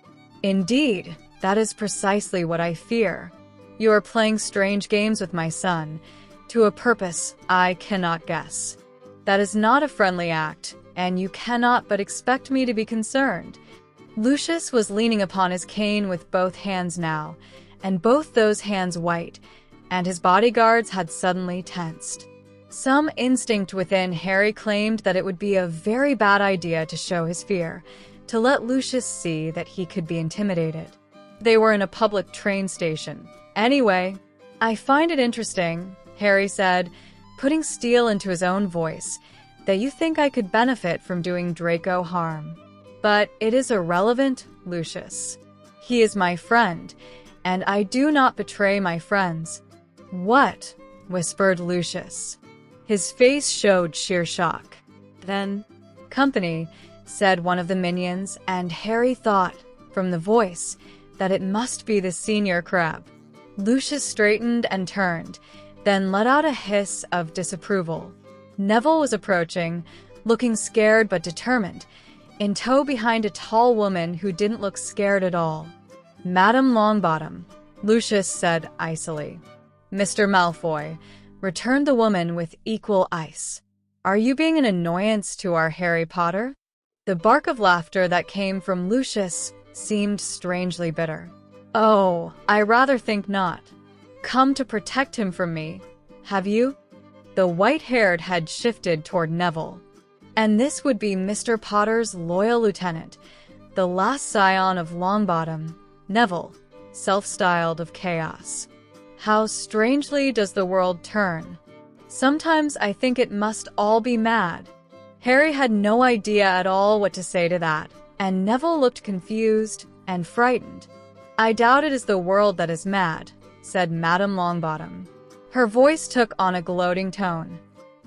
Indeed, that is precisely what I fear. You are playing strange games with my son, to a purpose I cannot guess. That is not a friendly act, and you cannot but expect me to be concerned. Lucius was leaning upon his cane with both hands now, and both those hands white, and his bodyguards had suddenly tensed. Some instinct within Harry claimed that it would be a very bad idea to show his fear, to let Lucius see that he could be intimidated. They were in a public train station. Anyway, I find it interesting, Harry said, putting steel into his own voice, that you think I could benefit from doing Draco harm. But it is irrelevant, Lucius. He is my friend, and I do not betray my friends. What? Whispered Lucius. His face showed sheer shock. Then, company, said one of the minions, and Harry thought, from the voice, that it must be the senior crab. Lucius straightened and turned, then let out a hiss of disapproval. Neville was approaching, looking scared but determined, in tow behind a tall woman who didn't look scared at all. Madame Longbottom, Lucius said icily. Mr. Malfoy, returned the woman with equal ice. Are you being an annoyance to our Harry Potter? The bark of laughter that came from Lucius seemed strangely bitter. Oh, I rather think not. Come to protect him from me, have you? The white-haired had shifted toward Neville. And this would be Mr. Potter's loyal lieutenant, the last scion of Longbottom, Neville, self-styled of chaos. How strangely does the world turn. Sometimes I think it must all be mad. Harry had no idea at all what to say to that, and Neville looked confused and frightened. I doubt it is the world that is mad, said Madame Longbottom. Her voice took on a gloating tone.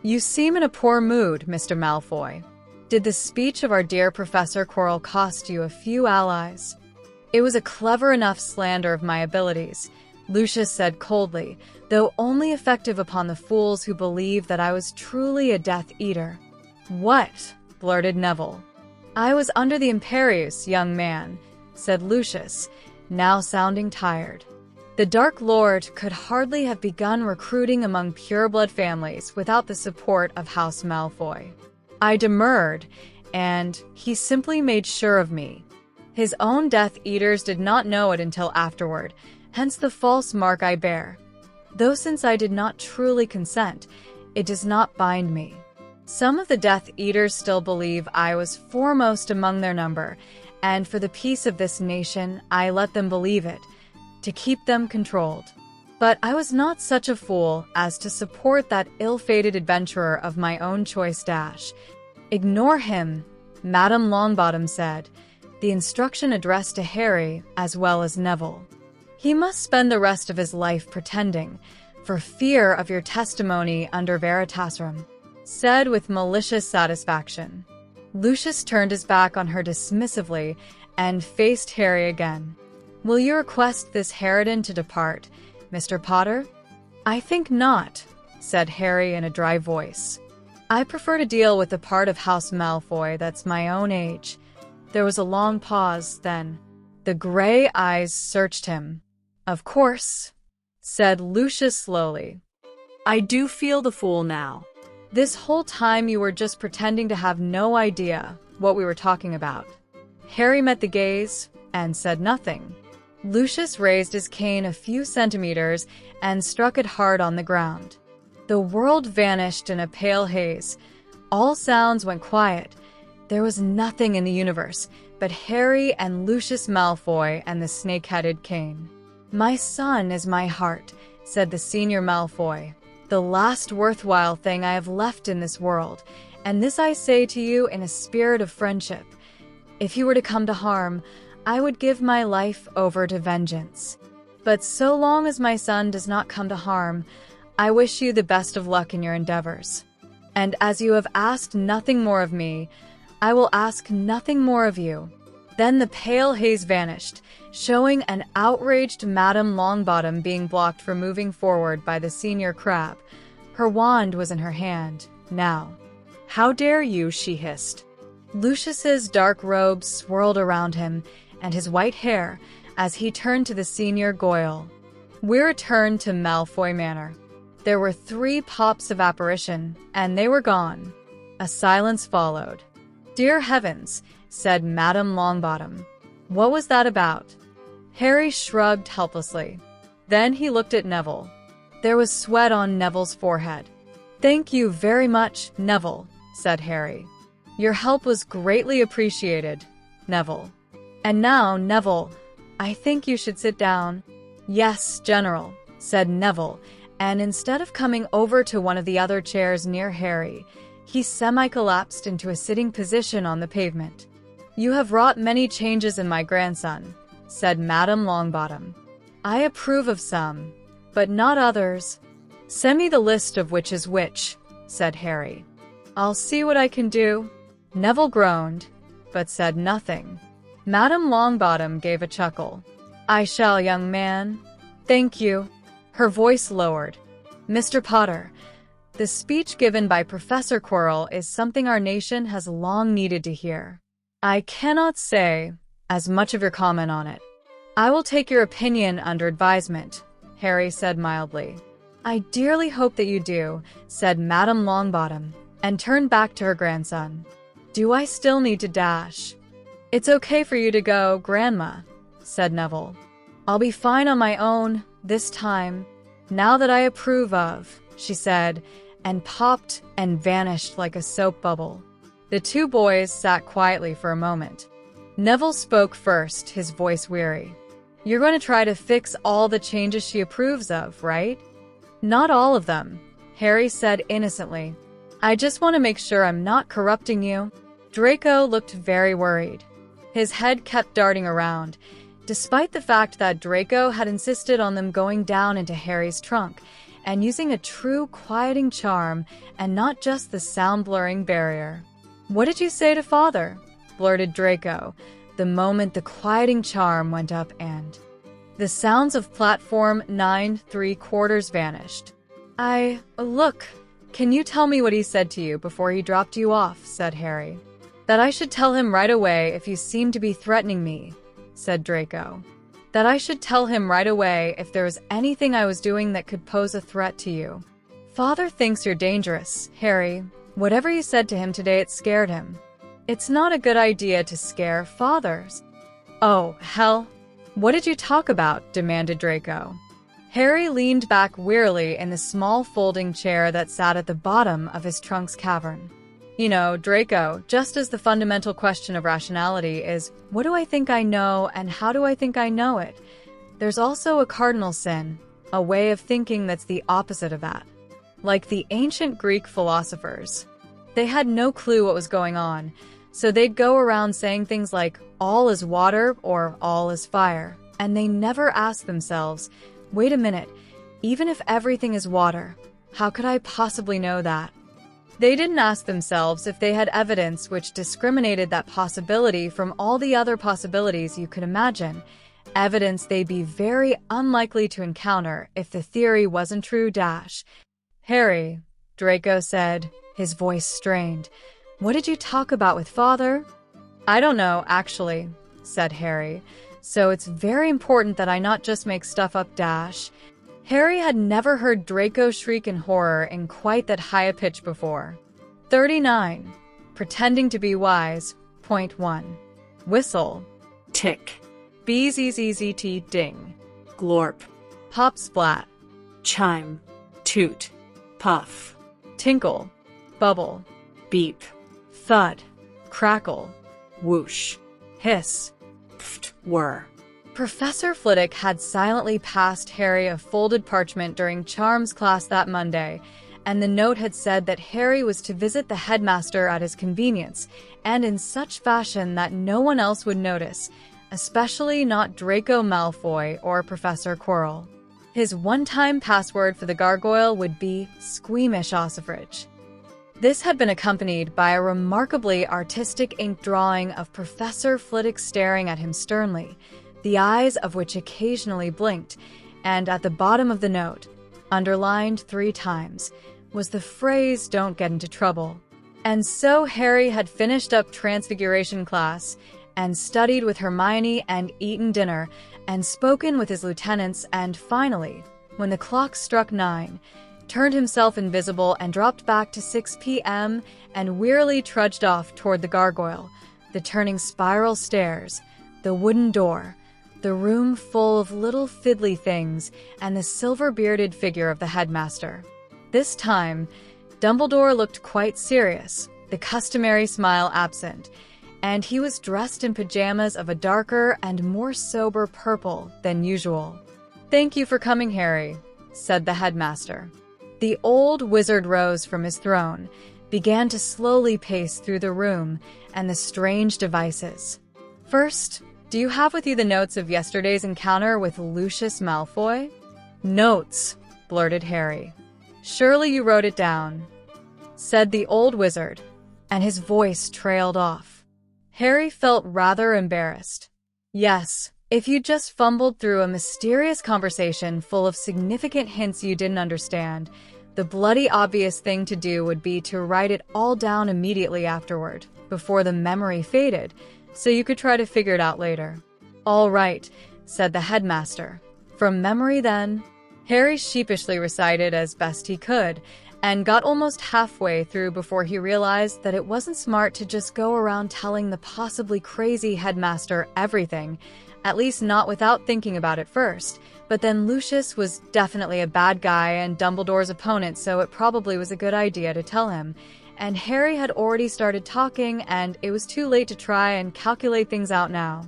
You seem in a poor mood, Mr. Malfoy. Did the speech of our dear Professor Quirrell cost you a few allies? It was a clever enough slander of my abilities, Lucius said coldly, though only effective upon the fools who believed that I was truly a Death Eater. What? Blurted Neville. I was under the Imperius, young man, said Lucius, now sounding tired. The Dark Lord could hardly have begun recruiting among pureblood families without the support of House Malfoy. I demurred, and he simply made sure of me. His own Death Eaters did not know it until afterward, hence the false mark I bear. Though since I did not truly consent, it does not bind me. Some of the Death Eaters still believe I was foremost among their number, and for the peace of this nation, I let them believe it, to keep them controlled. But I was not such a fool as to support that ill-fated adventurer of my own choice dash. Ignore him, Madame Longbottom said, the instruction addressed to Harry as well as Neville. He must spend the rest of his life pretending, for fear of your testimony under veritaserum, said with malicious satisfaction. Lucius turned his back on her dismissively and faced Harry again. Will you request this harridan to depart, Mr. Potter? I think not, said Harry in a dry voice. I prefer to deal with the part of House Malfoy that's my own age. There was a long pause, then. The gray eyes searched him. Of course, said Lucius slowly. I do feel the fool now. This whole time you were just pretending to have no idea what we were talking about. Harry met the gaze and said nothing. Lucius raised his cane a few centimeters and struck it hard on the ground. The world vanished in a pale haze. All sounds went quiet. There was nothing in the universe but Harry and Lucius Malfoy and the snake-headed cane. My son is my heart, said the senior Malfoy. The last worthwhile thing I have left in this world, and this I say to you in a spirit of friendship. If he were to come to harm, I would give my life over to vengeance. But so long as my son does not come to harm, I wish you the best of luck in your endeavors. And as you have asked nothing more of me, I will ask nothing more of you. Then the pale haze vanished, showing an outraged Madame Longbottom being blocked from moving forward by the senior crab. Her wand was in her hand, now. How dare you, she hissed. Lucius's dark robes swirled around him, and his white hair, as he turned to the senior Goyle. We returned to Malfoy Manor. There were 3 pops of apparition, and they were gone. A silence followed. Dear heavens, said Madame Longbottom. What was that about? Harry shrugged helplessly. Then he looked at Neville. There was sweat on Neville's forehead. Thank you very much, Neville, said Harry. Your help was greatly appreciated, Neville. And now, Neville, I think you should sit down. Yes, General, said Neville, and instead of coming over to one of the other chairs near Harry, he semi-collapsed into a sitting position on the pavement. You have wrought many changes in my grandson, said Madame Longbottom. I approve of some, but not others. Send me the list of which is which, said Harry. I'll see what I can do. Neville groaned, but said nothing. Madame Longbottom gave a chuckle. I shall, young man. Thank you. Her voice lowered. Mr. Potter, the speech given by Professor Quirrell is something our nation has long needed to hear. I cannot say as much of your comment on it. I will take your opinion under advisement, Harry said mildly. I dearly hope that you do, said Madame Longbottom, and turned back to her grandson. Do I still need to dash? It's okay for you to go, Grandma, said Neville. I'll be fine on my own, this time. Now that I approve of, she said, and popped and vanished like a soap bubble. The 2 boys sat quietly for a moment. Neville spoke first, his voice weary. You're going to try to fix all the changes she approves of, right? Not all of them, Harry said innocently. I just want to make sure I'm not corrupting you. Draco looked very worried. His head kept darting around, despite the fact that Draco had insisted on them going down into Harry's trunk and using a true quieting charm and not just the sound-blurring barrier. What did you say to Father? Blurted Draco, the moment the quieting charm went up and the sounds of platform 9¾ vanished. Look, can you tell me what he said to you before he dropped you off, said Harry. That I should tell him right away if you seem to be threatening me, said Draco. That I should tell him right away if there was anything I was doing that could pose a threat to you. Father thinks you're dangerous, Harry. Whatever you said to him today, it scared him. It's not a good idea to scare fathers. Oh, hell. What did you talk about? Demanded Draco. Harry leaned back wearily in the small folding chair that sat at the bottom of his trunk's cavern. You know, Draco, just as the fundamental question of rationality is, what do I think I know and how do I think I know it? There's also a cardinal sin, a way of thinking that's the opposite of that. Like the ancient Greek philosophers. They had no clue what was going on, so they'd go around saying things like, all is water or all is fire, and they never asked themselves, wait a minute, Even if everything is water, how could I possibly know that? They didn't ask themselves if they had evidence which discriminated that possibility from all the other possibilities you could imagine, evidence they'd be very unlikely to encounter if the theory wasn't true. Harry, Draco said, his voice strained. What did you talk about with Father? I don't know, actually, said Harry, so it's very important that I not just make stuff up. Harry had never heard Draco shriek in horror in quite that high a pitch before. 39. Pretending to be wise. Point 1. Whistle. Tick. Bzzzt ding. Glorp. Pop splat. Chime. Toot. Puff. Tinkle. Bubble. Beep. Thud. Crackle. Whoosh. Hiss. Pft. Whir. Professor Flitwick had silently passed Harry a folded parchment during Charms class that Monday, and the note had said that Harry was to visit the headmaster at his convenience, and in such fashion that no one else would notice, especially not Draco Malfoy or Professor Quirrell. His one-time password for the gargoyle would be Squeamish Ossifrage. This had been accompanied by a remarkably artistic ink drawing of Professor Flitwick staring at him sternly, the eyes of which occasionally blinked, and at the bottom of the note, underlined 3 times, was the phrase "Don't get into trouble." And so Harry had finished up Transfiguration class, and studied with Hermione, and eaten dinner, and spoken with his lieutenants, and finally, when the clock struck 9, turned himself invisible and dropped back to 6 p.m. and wearily trudged off toward the gargoyle, the turning spiral stairs, the wooden door, the room full of little fiddly things, and the silver-bearded figure of the headmaster. This time, Dumbledore looked quite serious, the customary smile absent, and he was dressed in pajamas of a darker and more sober purple than usual. "Thank you for coming, Harry," said the headmaster. The old wizard rose from his throne, began to slowly pace through the room and the strange devices. "First, do you have with you the notes of yesterday's encounter with Lucius Malfoy?" "Notes," blurted Harry. "Surely you wrote it down," said the old wizard, and his voice trailed off. Harry felt rather embarrassed. "Yes, if you just fumbled through a mysterious conversation full of significant hints you didn't understand, the bloody obvious thing to do would be to write it all down immediately afterward, before the memory faded, so you could try to figure it out later." "All right," said the headmaster. "From memory, then." Harry sheepishly recited as best he could, and got almost halfway through before he realized that it wasn't smart to just go around telling the possibly crazy headmaster everything, at least not without thinking about it first. But then Lucius was definitely a bad guy and Dumbledore's opponent, so it probably was a good idea to tell him. And Harry had already started talking, and it was too late to try and calculate things out now.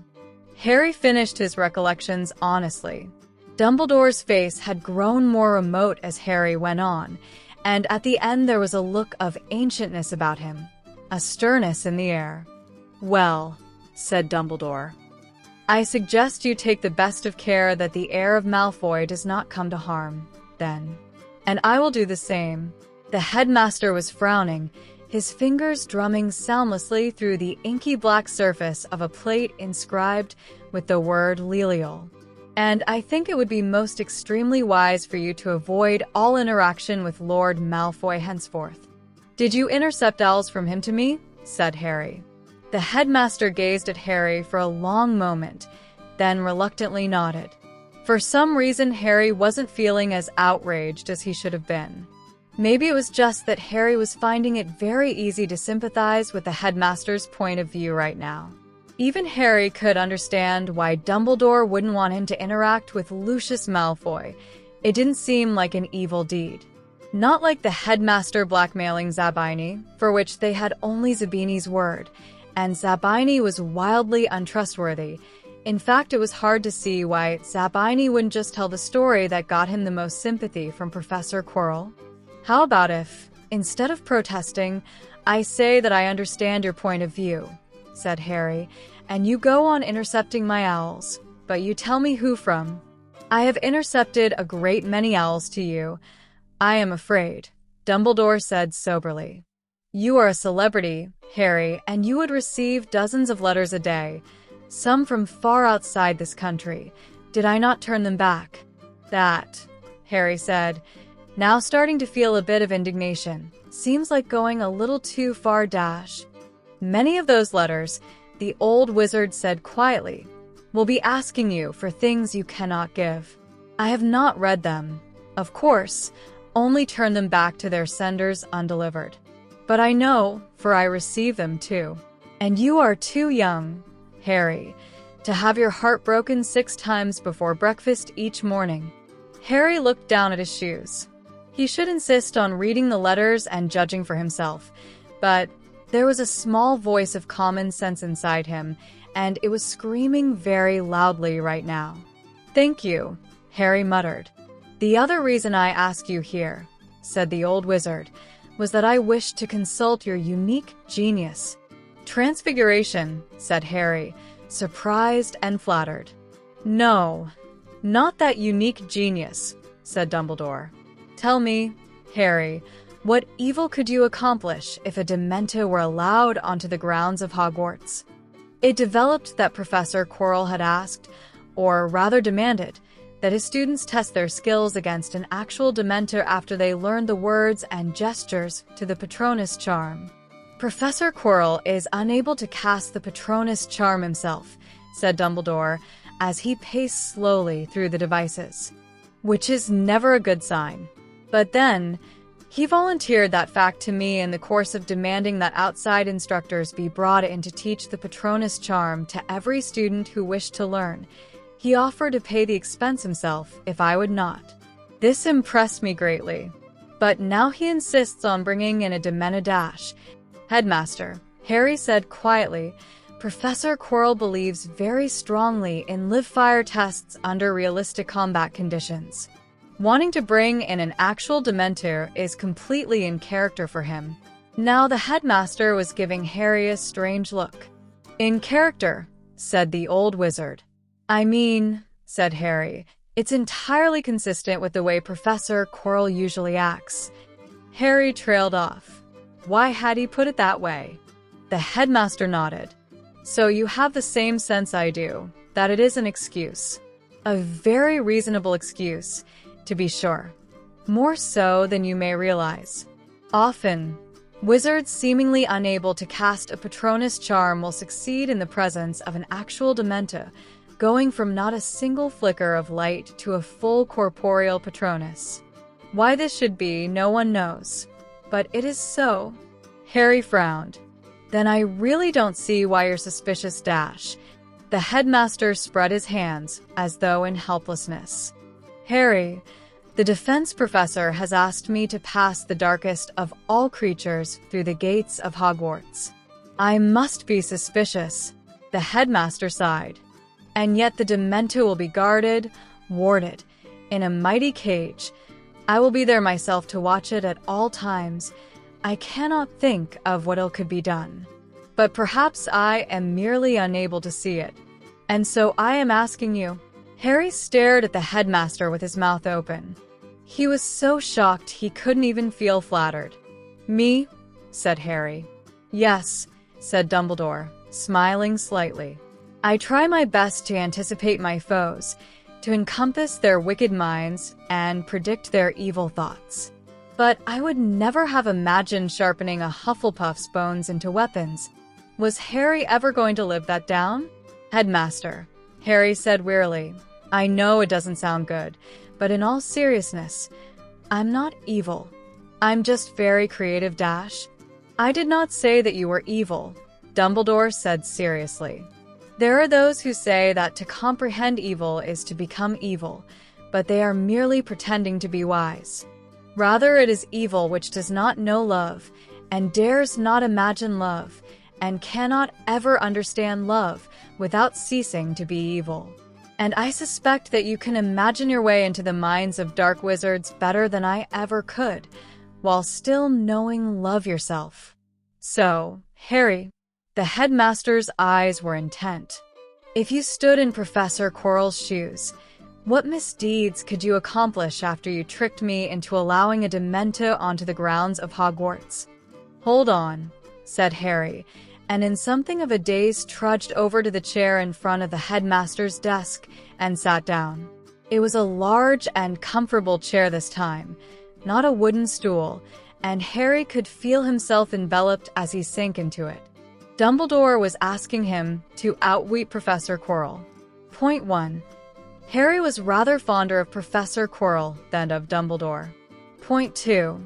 Harry finished his recollections honestly. Dumbledore's face had grown more remote as Harry went on, and at the end there was a look of ancientness about him, a sternness in the air. "Well," said Dumbledore, "I suggest you take the best of care that the heir of Malfoy does not come to harm, then. And I will do the same." The headmaster was frowning, his fingers drumming soundlessly through the inky black surface of a plate inscribed with the word Lelial. "And I think it would be most extremely wise for you to avoid all interaction with Lord Malfoy henceforth." "Did you intercept owls from him to me?" said Harry. The headmaster gazed at Harry for a long moment, then reluctantly nodded. For some reason, Harry wasn't feeling as outraged as he should have been. Maybe it was just that Harry was finding it very easy to sympathize with the headmaster's point of view right now. Even Harry could understand why Dumbledore wouldn't want him to interact with Lucius Malfoy. It didn't seem like an evil deed. Not like the headmaster blackmailing Zabini, for which they had only Zabini's word, and Zabini was wildly untrustworthy. In fact, it was hard to see why Zabini wouldn't just tell the story that got him the most sympathy from Professor Quirrell. "How about if, instead of protesting, I say that I understand your point of view," said Harry, "and you go on intercepting my owls, but you tell me who from." I have intercepted a great many owls to you. I am afraid, Dumbledore said soberly. You are a celebrity, Harry, and you would receive dozens of letters a day, some from far outside this country. Did I not turn them back? That, Harry said, now starting to feel a bit of indignation, seems like going a little too far. Many of those letters, the old wizard said quietly, will be asking you for things you cannot give. I have not read them, of course, only turn them back to their senders undelivered. But I know, for I receive them too. And you are too young, Harry, to have your heart broken 6 times before breakfast each morning. Harry looked down at his shoes. He should insist on reading the letters and judging for himself, but there was a small voice of common sense inside him, and it was screaming very loudly right now. Thank you, Harry muttered. The other reason I ask you here, said the old wizard, was that I wished to consult your unique genius. Transfiguration, said Harry, surprised and flattered. No, not that unique genius, said Dumbledore. Tell me, Harry, what evil could you accomplish if a Dementor were allowed onto the grounds of Hogwarts? It developed that Professor Quirrell had asked, or rather demanded, that his students test their skills against an actual Dementor after they learned the words and gestures to the Patronus charm. Professor Quirrell is unable to cast the Patronus charm himself, said Dumbledore, as he paced slowly through the devices. Which is never a good sign. But then, he volunteered that fact to me in the course of demanding that outside instructors be brought in to teach the Patronus charm to every student who wished to learn. He offered to pay the expense himself if I would not. This impressed me greatly. But now he insists on bringing in a Dementor. Headmaster, Harry said quietly, Professor Quirrell believes very strongly in live-fire tests under realistic combat conditions. Wanting to bring in an actual Dementor is completely in character for him. Now the headmaster was giving Harry a strange look. In character, said the old wizard. I mean, said Harry, it's entirely consistent with the way Professor Quirrell usually acts. Harry trailed off. Why had he put it that way? The headmaster nodded. So you have the same sense I do, that it is an excuse. A very reasonable excuse, to be sure. More so than you may realize. Often, wizards seemingly unable to cast a Patronus charm will succeed in the presence of an actual Dementor, going from not a single flicker of light to a full corporeal Patronus. Why this should be, no one knows. But it is so. Harry frowned. Then I really don't see why you're suspicious. The headmaster spread his hands, as though in helplessness. Harry, the defense professor has asked me to pass the darkest of all creatures through the gates of Hogwarts. I must be suspicious, the headmaster sighed. And yet the Dementor will be guarded, warded, in a mighty cage. I will be there myself to watch it at all times. I cannot think of what ill could be done. But perhaps I am merely unable to see it. And so I am asking you. Harry stared at the headmaster with his mouth open. He was so shocked he couldn't even feel flattered. Me? Said Harry. Yes, said Dumbledore, smiling slightly. I try my best to anticipate my foes, to encompass their wicked minds and predict their evil thoughts. But I would never have imagined sharpening a Hufflepuff's bones into weapons. Was Harry ever going to live that down? Headmaster, Harry said wearily, I know it doesn't sound good, but in all seriousness, I'm not evil. I'm just very creative. I did not say that you were evil, Dumbledore said seriously. There are those who say that to comprehend evil is to become evil, but they are merely pretending to be wise. Rather, it is evil which does not know love, and dares not imagine love, and cannot ever understand love without ceasing to be evil. And I suspect that you can imagine your way into the minds of dark wizards better than I ever could, while still knowing love yourself. So, Harry, the headmaster's eyes were intent. If you stood in Professor Quirrell's shoes, What misdeeds could you accomplish after you tricked me into allowing a Dementa onto the grounds of Hogwarts?" "Hold on," said Harry, and in something of a daze trudged over to the chair in front of the headmaster's desk and sat down. It was a large and comfortable chair this time, not a wooden stool, and Harry could feel himself enveloped as he sank into it. Dumbledore was asking him to outwit Professor Quirrell. Point 1. Harry was rather fonder of Professor Quirrell than of Dumbledore. Point 2.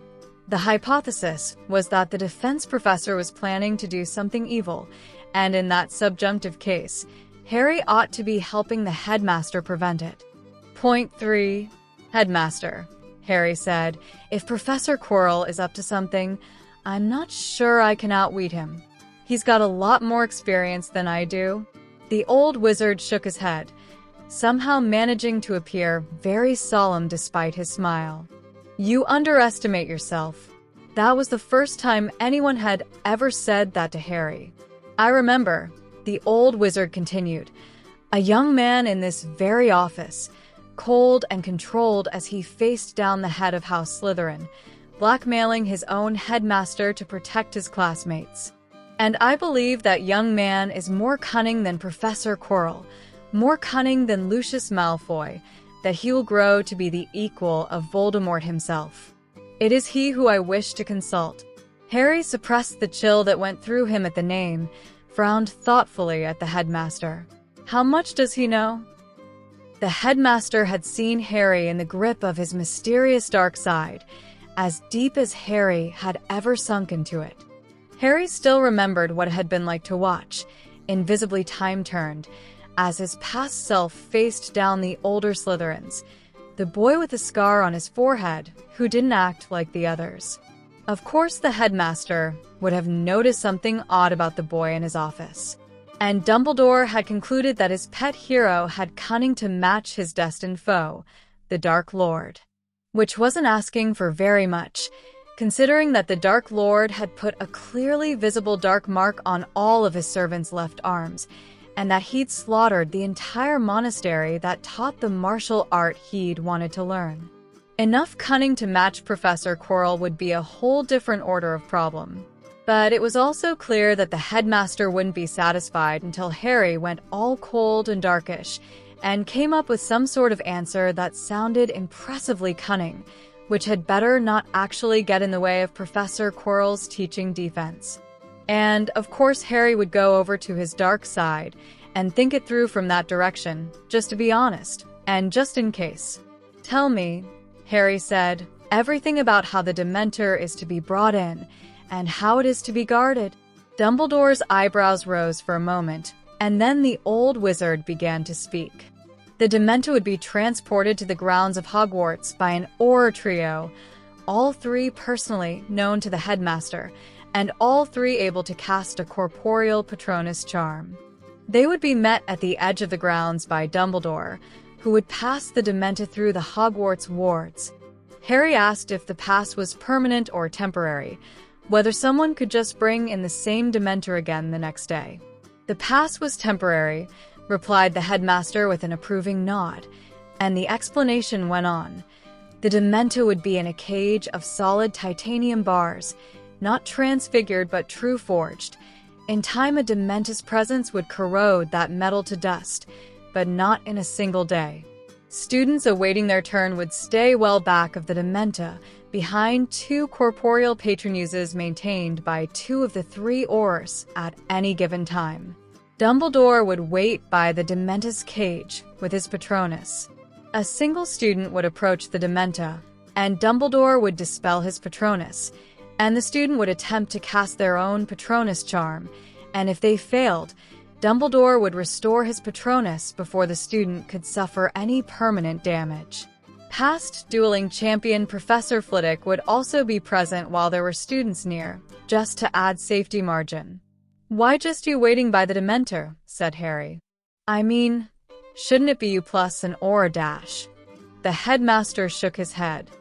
The hypothesis was that the defense professor was planning to do something evil, and in that subjunctive case, Harry ought to be helping the headmaster prevent it. Point 3. "Headmaster," Harry said, "if Professor Quirrell is up to something, I'm not sure I can outwit him. He's got a lot more experience than I do." The old wizard shook his head, somehow managing to appear very solemn despite his smile. "You underestimate yourself." That was the first time anyone had ever said that to Harry. "I remember," the old wizard continued, "a young man in this very office, cold and controlled as he faced down the head of House Slytherin, blackmailing his own headmaster to protect his classmates. And I believe that young man is more cunning than Professor Quirrell, more cunning than Lucius Malfoy, that he will grow to be the equal of Voldemort himself. It is he who I wish to consult." Harry suppressed the chill that went through him at the name, frowned thoughtfully at the headmaster. "How much does he know?" The headmaster had seen Harry in the grip of his mysterious dark side, as deep as Harry had ever sunk into it. Harry still remembered what it had been like to watch, invisibly time-turned, as his past self faced down the older Slytherins, the boy with the scar on his forehead who didn't act like the others. Of course, the headmaster would have noticed something odd about the boy in his office, and Dumbledore had concluded that his pet hero had cunning to match his destined foe, the Dark Lord, which wasn't asking for very much, considering that the Dark Lord had put a clearly visible dark mark on all of his servants' left arms, and that he'd slaughtered the entire monastery that taught the martial art he'd wanted to learn. Enough cunning to match Professor Quirrell would be a whole different order of problem. But it was also clear that the headmaster wouldn't be satisfied until Harry went all cold and darkish and came up with some sort of answer that sounded impressively cunning, which had better not actually get in the way of Professor Quirrell's teaching defense. And, of course, Harry would go over to his dark side and think it through from that direction, just to be honest, and just in case. "Tell me," Harry said, "everything about how the Dementor is to be brought in, and how it is to be guarded." Dumbledore's eyebrows rose for a moment, and then the old wizard began to speak. The Dementor would be transported to the grounds of Hogwarts by an Auror trio, all three personally known to the headmaster, and all three able to cast a corporeal Patronus charm. They would be met at the edge of the grounds by Dumbledore, who would pass the Dementor through the Hogwarts wards. Harry asked if the pass was permanent or temporary, whether someone could just bring in the same Dementor again the next day. "The pass was temporary," replied the headmaster with an approving nod, and the explanation went on. "The Dementor would be in a cage of solid titanium bars, not transfigured but true forged. In time, a Dementor's presence would corrode that metal to dust, but not in a single day. Students awaiting their turn would stay well back of the Dementor, behind two corporeal patronuses maintained by two of the three Aurors at any given time. Dumbledore would wait by the Dementor's cage with his Patronus. A single student would approach the Dementor, and Dumbledore would dispel his Patronus, and the student would attempt to cast their own Patronus charm, and if they failed, Dumbledore would restore his Patronus before the student could suffer any permanent damage. Past dueling champion Professor Flitwick would also be present while there were students near, just to add safety margin. "Why just you waiting by the Dementor?" said Harry. "I mean, shouldn't it be you plus an Auror dash?" The headmaster shook his head.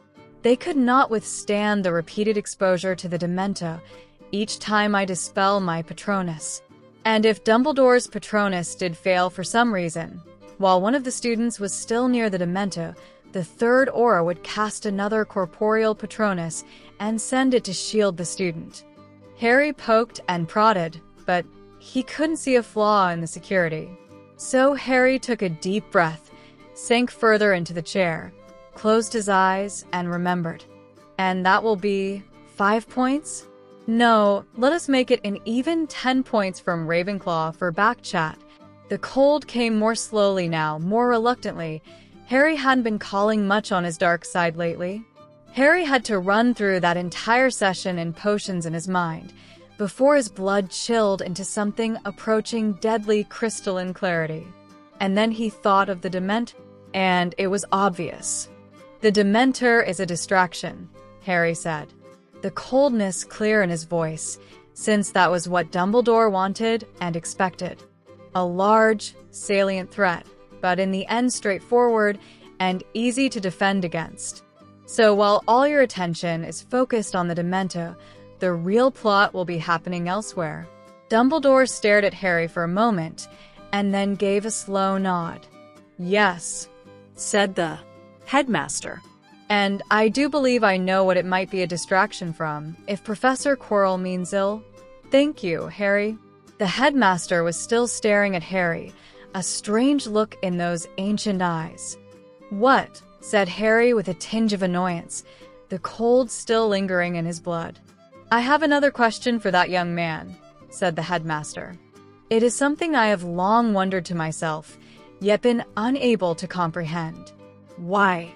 "They could not withstand the repeated exposure to the Dementor each time I dispel my Patronus. And if Dumbledore's Patronus did fail for some reason, While one of the students was still near the Demento, the third aura would cast another corporeal Patronus and send it to shield the student. Harry poked and prodded, but he couldn't see a flaw in the security. So Harry took a deep breath, sank further into the chair, closed his eyes, and remembered. And that will be 5 points? No, let us make it an even 10 points from Ravenclaw for back chat. The cold came more slowly now, more reluctantly. Harry hadn't been calling much on his dark side lately. Harry had to run through that entire session in potions in his mind, before his blood chilled into something approaching deadly crystalline clarity. And then he thought of the Dementor, and it was obvious. The Dementor is a distraction, Harry said, the coldness clear in his voice, since that was what Dumbledore wanted and expected. A large, salient threat, but in the end straightforward and easy to defend against. So while all your attention is focused on the Demento, the real plot will be happening elsewhere. Dumbledore stared at Harry for a moment, and then gave a slow nod. Yes, said the headmaster. And I do believe I know what it might be a distraction from, if Professor Quirrell means ill. Thank you, Harry. The headmaster was still staring at Harry, a strange look in those ancient eyes. What? Said Harry with a tinge of annoyance, the cold still lingering in his blood. I have another question for that young man, said the headmaster. It is something I have long wondered to myself, yet been unable to comprehend. Why?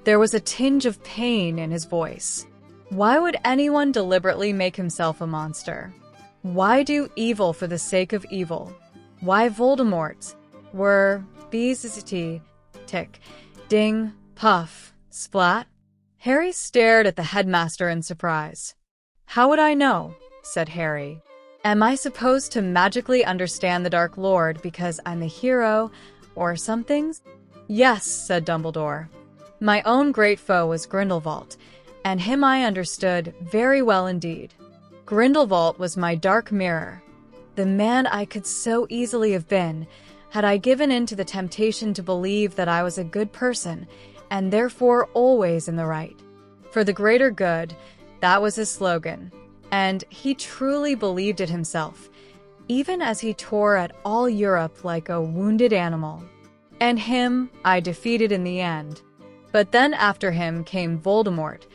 There was a tinge of pain in his voice. Why would anyone deliberately make himself a monster? Why do evil for the sake of evil? Why Voldemort? Were bees tick, ding, puff, splat? Harry stared at the headmaster in surprise. How would I know? Said Harry. Am I supposed to magically understand the Dark Lord because I'm a hero or something? Yes, said Dumbledore. My own great foe was Grindelwald, and him I understood very well indeed. Grindelwald was my dark mirror, the man I could so easily have been, had I given in to the temptation to believe that I was a good person, and therefore always in the right. For the greater good, that was his slogan, and he truly believed it himself, even as he tore at all Europe like a wounded animal. And him I defeated in the end. But then after him came Voldemort,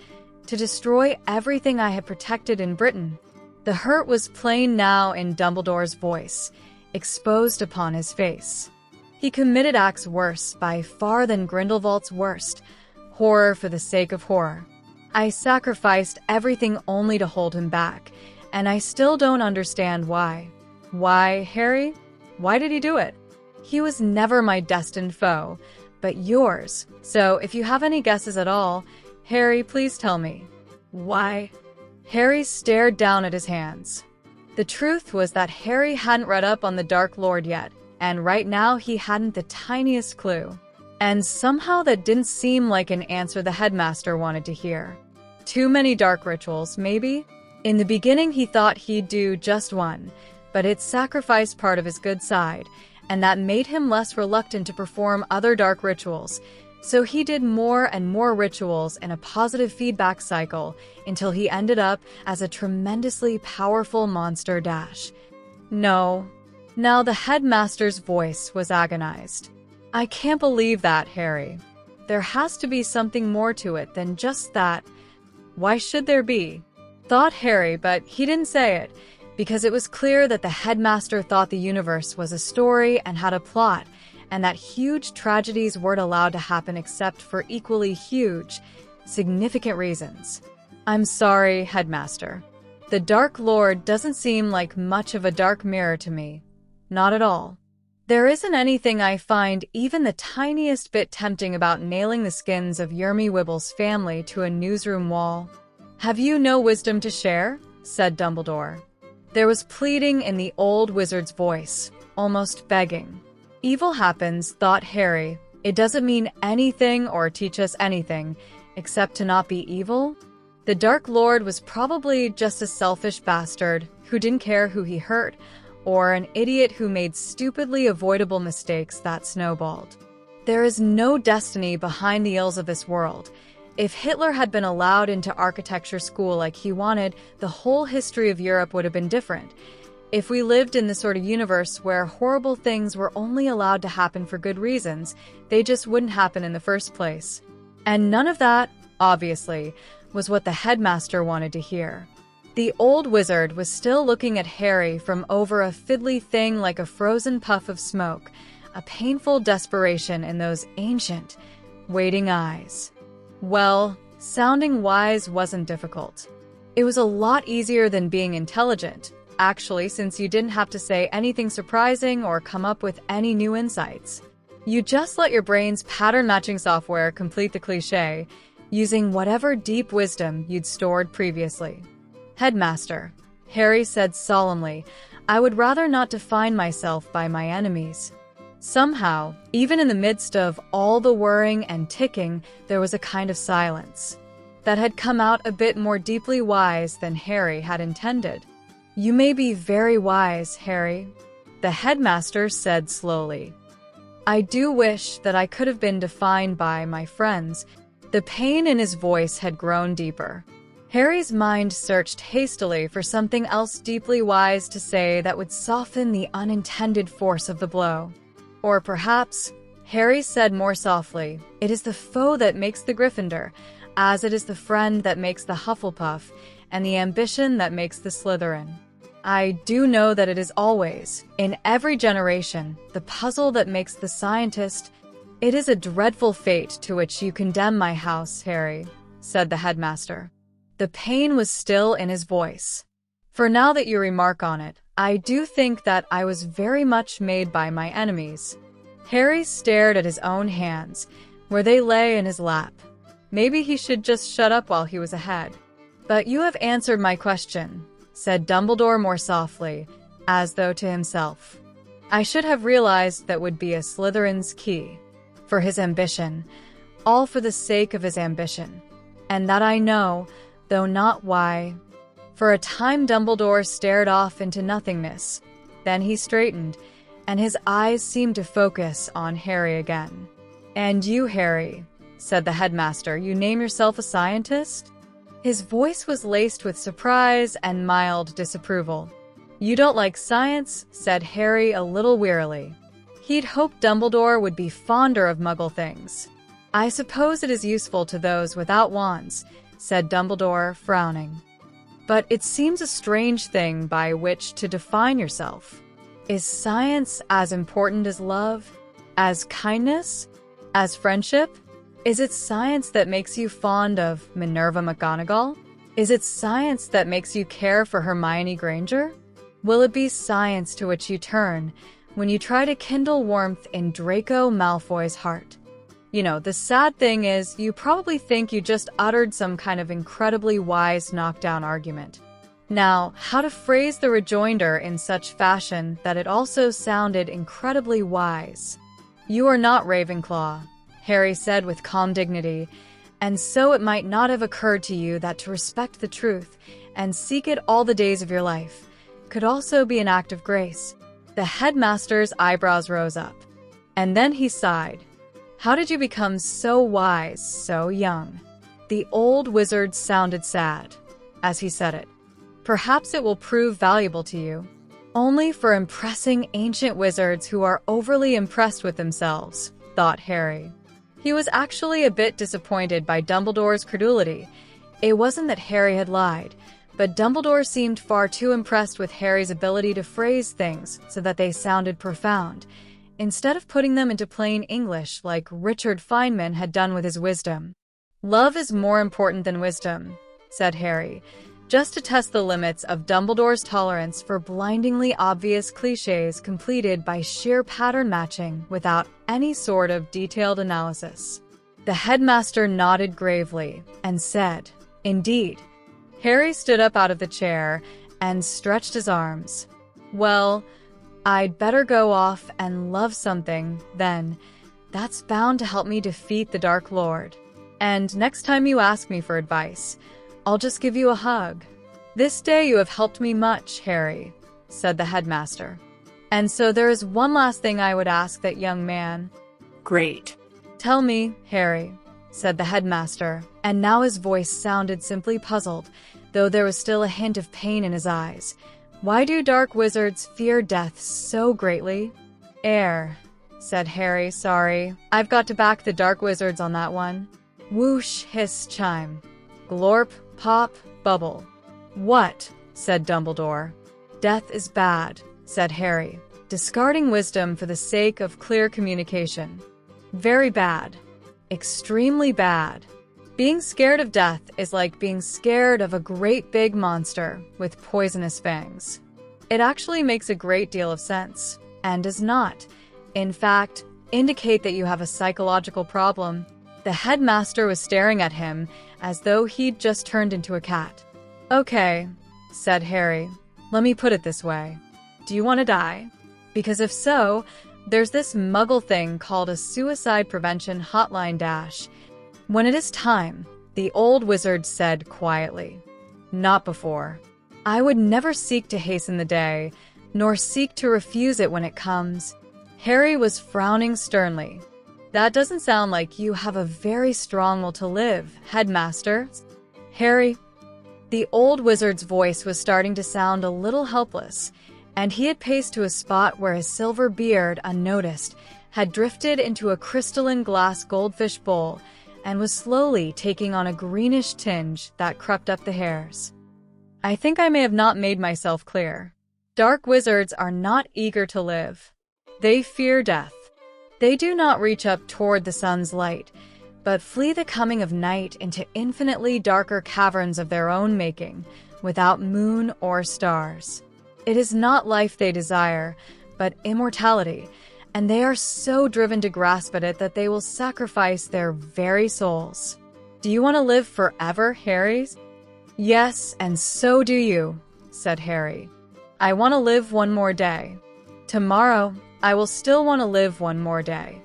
to destroy everything I had protected in Britain. The hurt was plain now in Dumbledore's voice, exposed upon his face. He committed acts worse by far than Grindelwald's worst, horror for the sake of horror. I sacrificed everything only to hold him back, and I still don't understand why. Why, Harry? Why did he do it? He was never my destined foe, but yours. So if you have any guesses at all, Harry, please tell me. Why? Harry stared down at his hands. The truth was that Harry hadn't read up on the Dark Lord yet, and right now he hadn't the tiniest clue. And somehow that didn't seem like an answer the headmaster wanted to hear. Too many dark rituals, maybe? In the beginning he thought he'd do just one, but it sacrificed part of his good side, and that made him less reluctant to perform other dark rituals. So he did more and more rituals in a positive feedback cycle until he ended up as a tremendously powerful monster dash. No. Now the headmaster's voice was agonized. I can't believe that, Harry. There has to be something more to it than just that. Why should there be? Thought Harry, but he didn't say it, because it was clear that the headmaster thought the universe was a story and had a plot, and that huge tragedies weren't allowed to happen except for equally huge, significant reasons. I'm sorry, headmaster. The Dark Lord doesn't seem like much of a dark mirror to me. Not at all. There isn't anything I find even the tiniest bit tempting about nailing the skins of Yermy Wibble's family to a newsroom wall. Have you no wisdom to share? Said Dumbledore. There was pleading in the old wizard's voice, almost begging. Evil happens, thought Harry. It doesn't mean anything or teach us anything, except to not be evil? The Dark Lord was probably just a selfish bastard who didn't care who he hurt or an idiot who made stupidly avoidable mistakes that snowballed. There is no destiny behind the ills of this world. If Hitler had been allowed into architecture school like he wanted, the whole history of Europe would have been different. If we lived in the sort of universe where horrible things were only allowed to happen for good reasons, they just wouldn't happen in the first place. And none of that, obviously, was what the headmaster wanted to hear. The old wizard was still looking at Harry from over a fiddly thing like a frozen puff of smoke, a painful desperation in those ancient, waiting eyes. Well, sounding wise wasn't difficult. It was a lot easier than being intelligent, actually, since you didn't have to say anything surprising or come up with any new insights. You just let your brain's pattern-matching software complete the cliché, using whatever deep wisdom you'd stored previously. Headmaster, Harry said solemnly, I would rather not define myself by my enemies. Somehow, even in the midst of all the whirring and ticking, there was a kind of silence that had come out a bit more deeply wise than Harry had intended. You may be very wise, Harry, the headmaster said slowly. I do wish that I could have been defined by my friends. The pain in his voice had grown deeper. Harry's mind searched hastily for something else deeply wise to say that would soften the unintended force of the blow. Or perhaps, Harry said more softly, it is the foe that makes the Gryffindor, as it is the friend that makes the Hufflepuff, and the ambition that makes the Slytherin. I do know that it is always, in every generation, the puzzle that makes the scientist. It is a dreadful fate to which you condemn my house, Harry, said the headmaster. The pain was still in his voice. For now that you remark on it, I do think that I was very much made by my enemies. Harry stared at his own hands, where they lay in his lap. Maybe he should just shut up while he was ahead. But you have answered my question, said Dumbledore more softly, as though to himself. I should have realized that would be a Slytherin's key. For his ambition, all for the sake of his ambition. And that I know, though not why. For a time Dumbledore stared off into nothingness. Then he straightened, and his eyes seemed to focus on Harry again. And you, Harry, said the headmaster, you name yourself a scientist? His voice was laced with surprise and mild disapproval. You don't like science, said Harry a little wearily. He'd hoped Dumbledore would be fonder of Muggle things. I suppose it is useful to those without wands, said Dumbledore, frowning. But it seems a strange thing by which to define yourself. Is science as important as love? As kindness? As friendship? Is it science that makes you fond of Minerva McGonagall? Is it science that makes you care for Hermione Granger? Will it be science to which you turn when you try to kindle warmth in Draco Malfoy's heart? You know, the sad thing is, you probably think you just uttered some kind of incredibly wise knockdown argument. Now, how to phrase the rejoinder in such fashion that it also sounded incredibly wise? You are not Ravenclaw, Harry said with calm dignity, and so it might not have occurred to you that to respect the truth and seek it all the days of your life could also be an act of grace. The headmaster's eyebrows rose up, and then he sighed. How did you become so wise so young? The old wizard sounded sad as he said it. Perhaps it will prove valuable to you. Only for impressing ancient wizards who are overly impressed with themselves, thought Harry. He was actually a bit disappointed by Dumbledore's credulity. It wasn't that Harry had lied, but Dumbledore seemed far too impressed with Harry's ability to phrase things so that they sounded profound, instead of putting them into plain English like Richard Feynman had done with his wisdom. Love is more important than wisdom, said Harry, just to test the limits of Dumbledore's tolerance for blindingly obvious clichés completed by sheer pattern matching without any sort of detailed analysis. The headmaster nodded gravely and said, Indeed. Harry stood up out of the chair and stretched his arms. Well, I'd better go off and love something, then. That's bound to help me defeat the Dark Lord. And next time you ask me for advice, I'll just give you a hug. This day you have helped me much, Harry, said the headmaster. "And so there is one last thing I would ask that young man." Great. "Tell me, Harry," said the headmaster, and now his voice sounded simply puzzled, though there was still a hint of pain in his eyes. "Why do dark wizards fear death so greatly?" Said Harry, "sorry. I've got to back the dark wizards on that one." Whoosh, hiss, chime. Glorp, pop, bubble. "What?" said Dumbledore. "Death is bad," said Harry, discarding wisdom for the sake of clear communication. "Very bad. Extremely bad. Being scared of death is like being scared of a great big monster with poisonous fangs." It actually makes a great deal of sense, and does not, in fact, indicate that you have a psychological problem. The headmaster was staring at him as though he'd just turned into a cat. "Okay," said Harry. "Let me put it this way. Do you want to die? Because if so, there's this muggle thing called a suicide prevention hotline dash. When it is time," the old wizard said quietly. "Not before. I would never seek to hasten the day, nor seek to refuse it when it comes." Harry was frowning sternly. "That doesn't sound like you have a very strong will to live, headmaster." "Harry," the old wizard's voice was starting to sound a little helpless, and he had paced to a spot where his silver beard, unnoticed, had drifted into a crystalline glass goldfish bowl and was slowly taking on a greenish tinge that crept up the hairs. "I think I may have not made myself clear. Dark wizards are not eager to live. They fear death. They do not reach up toward the sun's light, but flee the coming of night into infinitely darker caverns of their own making, without moon or stars. It is not life they desire, but immortality, and they are so driven to grasp at it that they will sacrifice their very souls." "Do you want to live forever, Harry?" "Yes, and so do you," said Harry. "I want to live one more day. Tomorrow, I will still want to live one more day.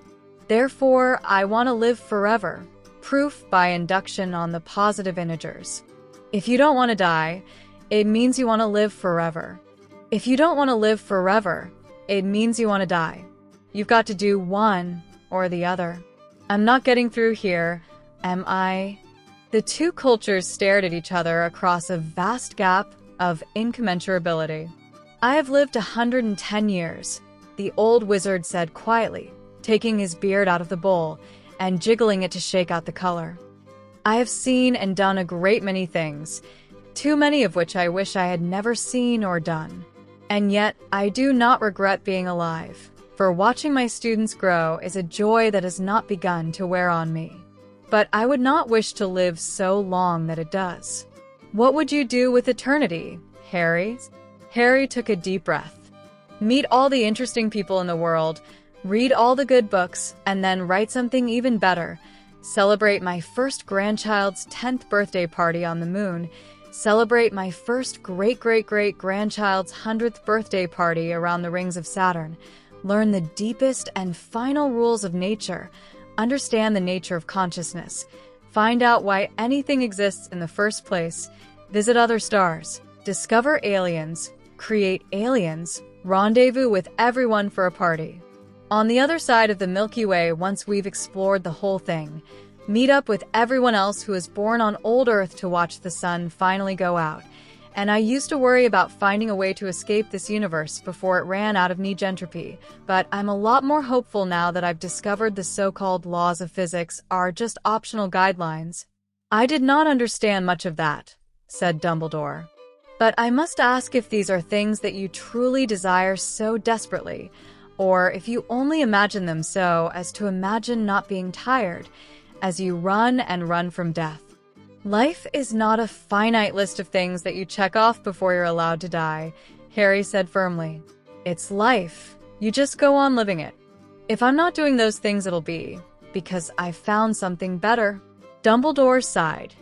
Therefore, I want to live forever, proof by induction on the positive integers. If you don't want to die, it means you want to live forever. If you don't want to live forever, it means you want to die. You've got to do one or the other. I'm not getting through here, am I?" The two cultures stared at each other across a vast gap of incommensurability. "I have lived 110 years, the old wizard said quietly, taking his beard out of the bowl and jiggling it to shake out the color. "I have seen and done a great many things, too many of which I wish I had never seen or done. And yet, I do not regret being alive, for watching my students grow is a joy that has not begun to wear on me. But I would not wish to live so long that it does." "What would you do with eternity, Harry?" Harry took a deep breath. "Meet all the interesting people in the world, read all the good books, and then write something even better. Celebrate my first grandchild's 10th birthday party on the moon. Celebrate my first great-great-great-grandchild's 100th birthday party around the rings of Saturn. Learn the deepest and final rules of nature. Understand the nature of consciousness. Find out why anything exists in the first place. Visit other stars. Discover aliens. Create aliens. Rendezvous with everyone for a party. On the other side of the Milky Way, once we've explored the whole thing, meet up with everyone else who is born on old Earth to watch the sun finally go out. And I used to worry about finding a way to escape this universe before it ran out of negentropy, but I'm a lot more hopeful now that I've discovered the so-called laws of physics are just optional guidelines." "I did not understand much of that," said Dumbledore. "But I must ask if these are things that you truly desire so desperately, or if you only imagine them so as to imagine not being tired, as you run and run from death." "Life is not a finite list of things that you check off before you're allowed to die," Harry said firmly. "It's life. You just go on living it. If I'm not doing those things, it'll be because I've found something better." Dumbledore sighed.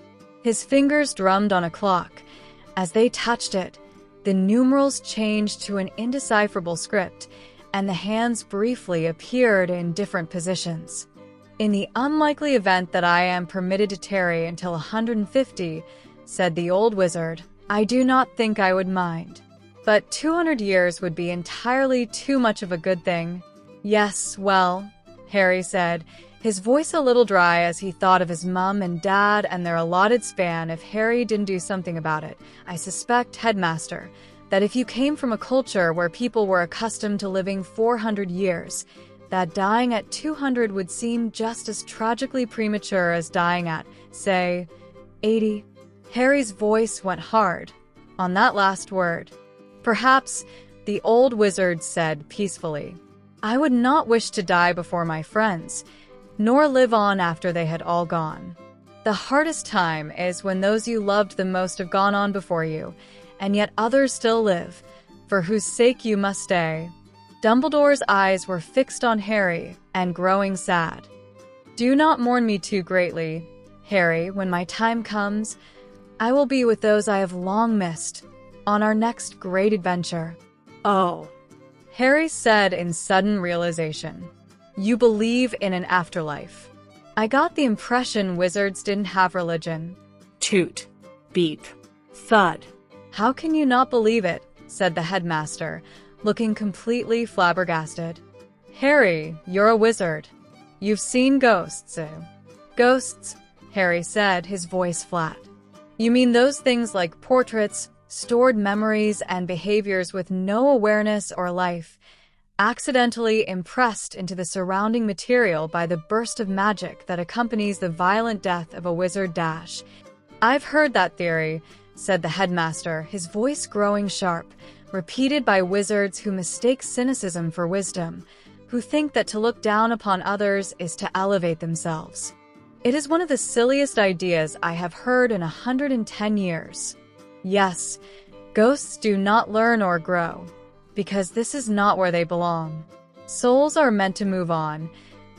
His fingers drummed on a clock. As they touched it, the numerals changed to an indecipherable script, and the hands briefly appeared in different positions. "In the unlikely event that I am permitted to tarry until 150, said the old wizard, "I do not think I would mind." But 200 years would be entirely too much of a good thing. Yes, well, Harry said, his voice a little dry as he thought of his mum and dad and their allotted span if Harry didn't do something about it. I suspect, Headmaster, that if you came from a culture where people were accustomed to living 400 years, that dying at 200 would seem just as tragically premature as dying at, say, 80. Harry's voice went hard on that last word. Perhaps, the old wizard said peacefully, I would not wish to die before my friends, nor live on after they had all gone. The hardest time is when those you loved the most have gone on before you, and yet others still live, for whose sake you must stay. Dumbledore's eyes were fixed on Harry and growing sad. Do not mourn me too greatly, Harry. When my time comes, I will be with those I have long missed, on our next great adventure. Oh, Harry said in sudden realization. You believe in an afterlife. I got the impression wizards didn't have religion. toot, beep, thud. How can you not believe it? Said the headmaster, looking completely flabbergasted. Harry, you're a wizard. You've seen ghosts, eh? Ghosts, Harry said, his voice flat. You mean those things like portraits, stored memories, and behaviors with no awareness or life, accidentally impressed into the surrounding material by the burst of magic that accompanies the violent death of a wizard dash. I've heard that theory, said the headmaster, his voice growing sharp, repeated by wizards who mistake cynicism for wisdom, who think that to look down upon others is to elevate themselves. It is one of the silliest ideas I have heard in 110 years. Yes, ghosts do not learn or grow, because this is not where they belong. Souls are meant to move on.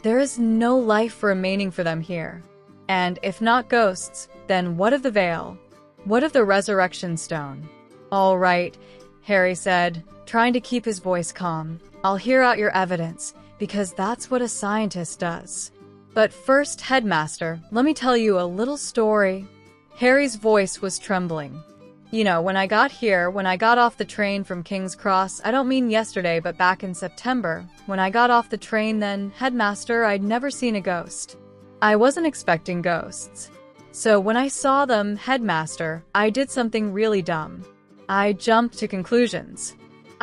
There is no life remaining for them here. And if not ghosts, then what of the veil? What of the resurrection stone? All right, Harry said, trying to keep his voice calm. I'll hear out your evidence, because that's what a scientist does. But first, headmaster, let me tell you a little story. Harry's voice was trembling. You know, when I got here, when I got off the train from King's Cross, I don't mean yesterday, but back in September, when I got off the train then, headmaster, I'd never seen a ghost. I wasn't expecting ghosts. So when I saw them, headmaster, I did something really dumb. I jumped to conclusions.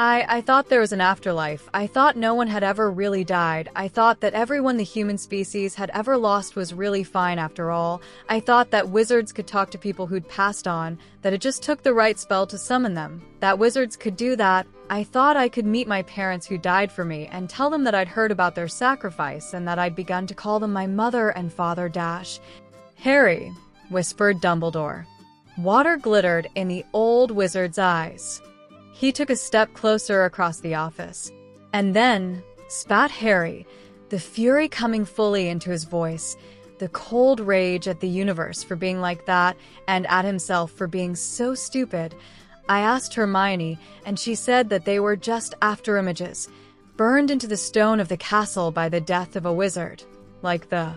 I thought there was an afterlife. I thought no one had ever really died. I thought that everyone the human species had ever lost was really fine after all. I thought that wizards could talk to people who'd passed on, that it just took the right spell to summon them, that wizards could do that. I thought I could meet my parents who died for me and tell them that I'd heard about their sacrifice and that I'd begun to call them my mother and father dash. Harry, whispered Dumbledore. Water glittered in the old wizard's eyes. He took a step closer across the office. And then, spat Harry, the fury coming fully into his voice, the cold rage at the universe for being like that and at himself for being so stupid. I asked Hermione, and she said that they were just afterimages, burned into the stone of the castle by the death of a wizard, like the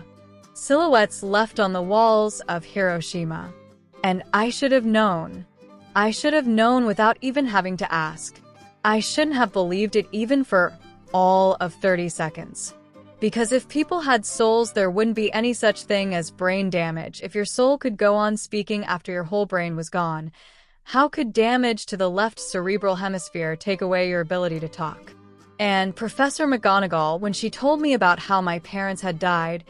silhouettes left on the walls of Hiroshima. And I should have known. I should have known without even having to ask. I shouldn't have believed it even for all of 30 seconds. Because if people had souls, there wouldn't be any such thing as brain damage. If your soul could go on speaking after your whole brain was gone, how could damage to the left cerebral hemisphere take away your ability to talk? And Professor McGonagall, when she told me about how my parents had died,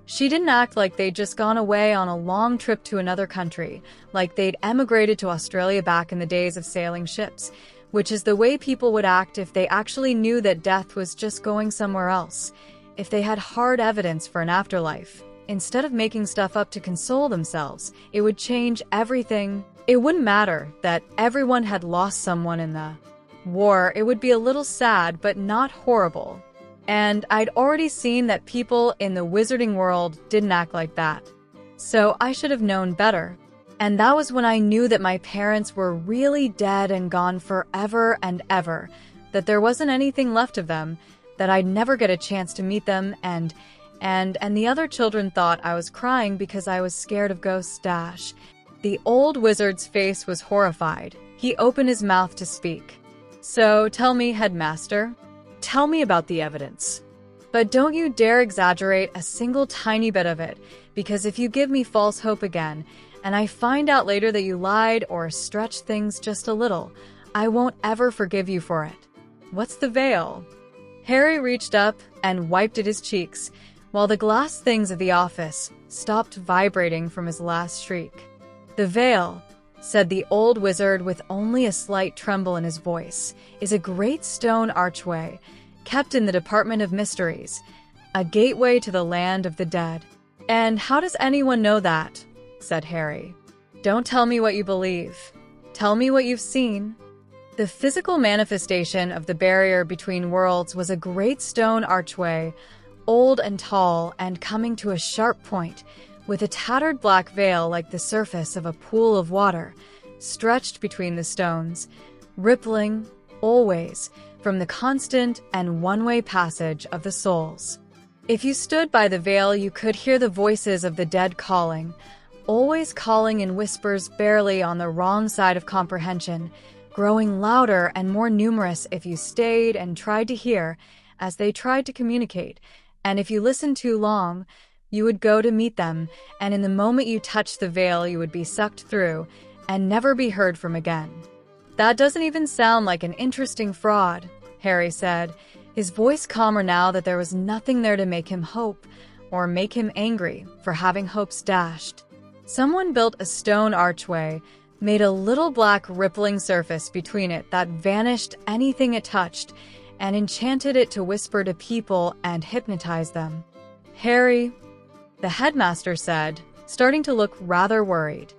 she didn't act like they'd just gone away on a long trip to another country, like they'd emigrated to Australia back in the days of sailing ships, which is the way people would act if they actually knew that death was just going somewhere else, if they had hard evidence for an afterlife. Instead of making stuff up to console themselves, it would change everything. It wouldn't matter that everyone had lost someone in the war. It would be a little sad, but not horrible. And I'd already seen that people in the wizarding world didn't act like that. So I should have known better. And that was when I knew that my parents were really dead and gone forever and ever, that there wasn't anything left of them, that I'd never get a chance to meet them, and the other children thought I was crying because I was scared of ghosts dash. The old wizard's face was horrified. He opened his mouth to speak. So tell me, Headmaster. Tell me about the evidence. But don't you dare exaggerate a single tiny bit of it, because if you give me false hope again, and I find out later that you lied or stretched things just a little, I won't ever forgive you for it. What's the veil? Harry reached up and wiped at his cheeks, while the glass things of the office stopped vibrating from his last shriek. The veil, said the old wizard with only a slight tremble in his voice, is a great stone archway, kept in the Department of Mysteries, a gateway to the land of the dead. And how does anyone know that? Said Harry. Don't tell me what you believe. Tell me what you've seen. The physical manifestation of the barrier between worlds was a great stone archway, old and tall and coming to a sharp point, with a tattered black veil like the surface of a pool of water, stretched between the stones, rippling, always, from the constant and one-way passage of the souls. If you stood by the veil, you could hear the voices of the dead calling, always calling in whispers barely on the wrong side of comprehension, growing louder and more numerous if you stayed and tried to hear, as they tried to communicate, and if you listened too long, you would go to meet them, and in the moment you touched the veil, you would be sucked through and never be heard from again. That doesn't even sound like an interesting fraud, Harry said, his voice calmer now that there was nothing there to make him hope or make him angry for having hopes dashed. Someone built a stone archway, made a little black rippling surface between it that vanished anything it touched, and enchanted it to whisper to people and hypnotize them. Harry, the headmaster said, starting to look rather worried.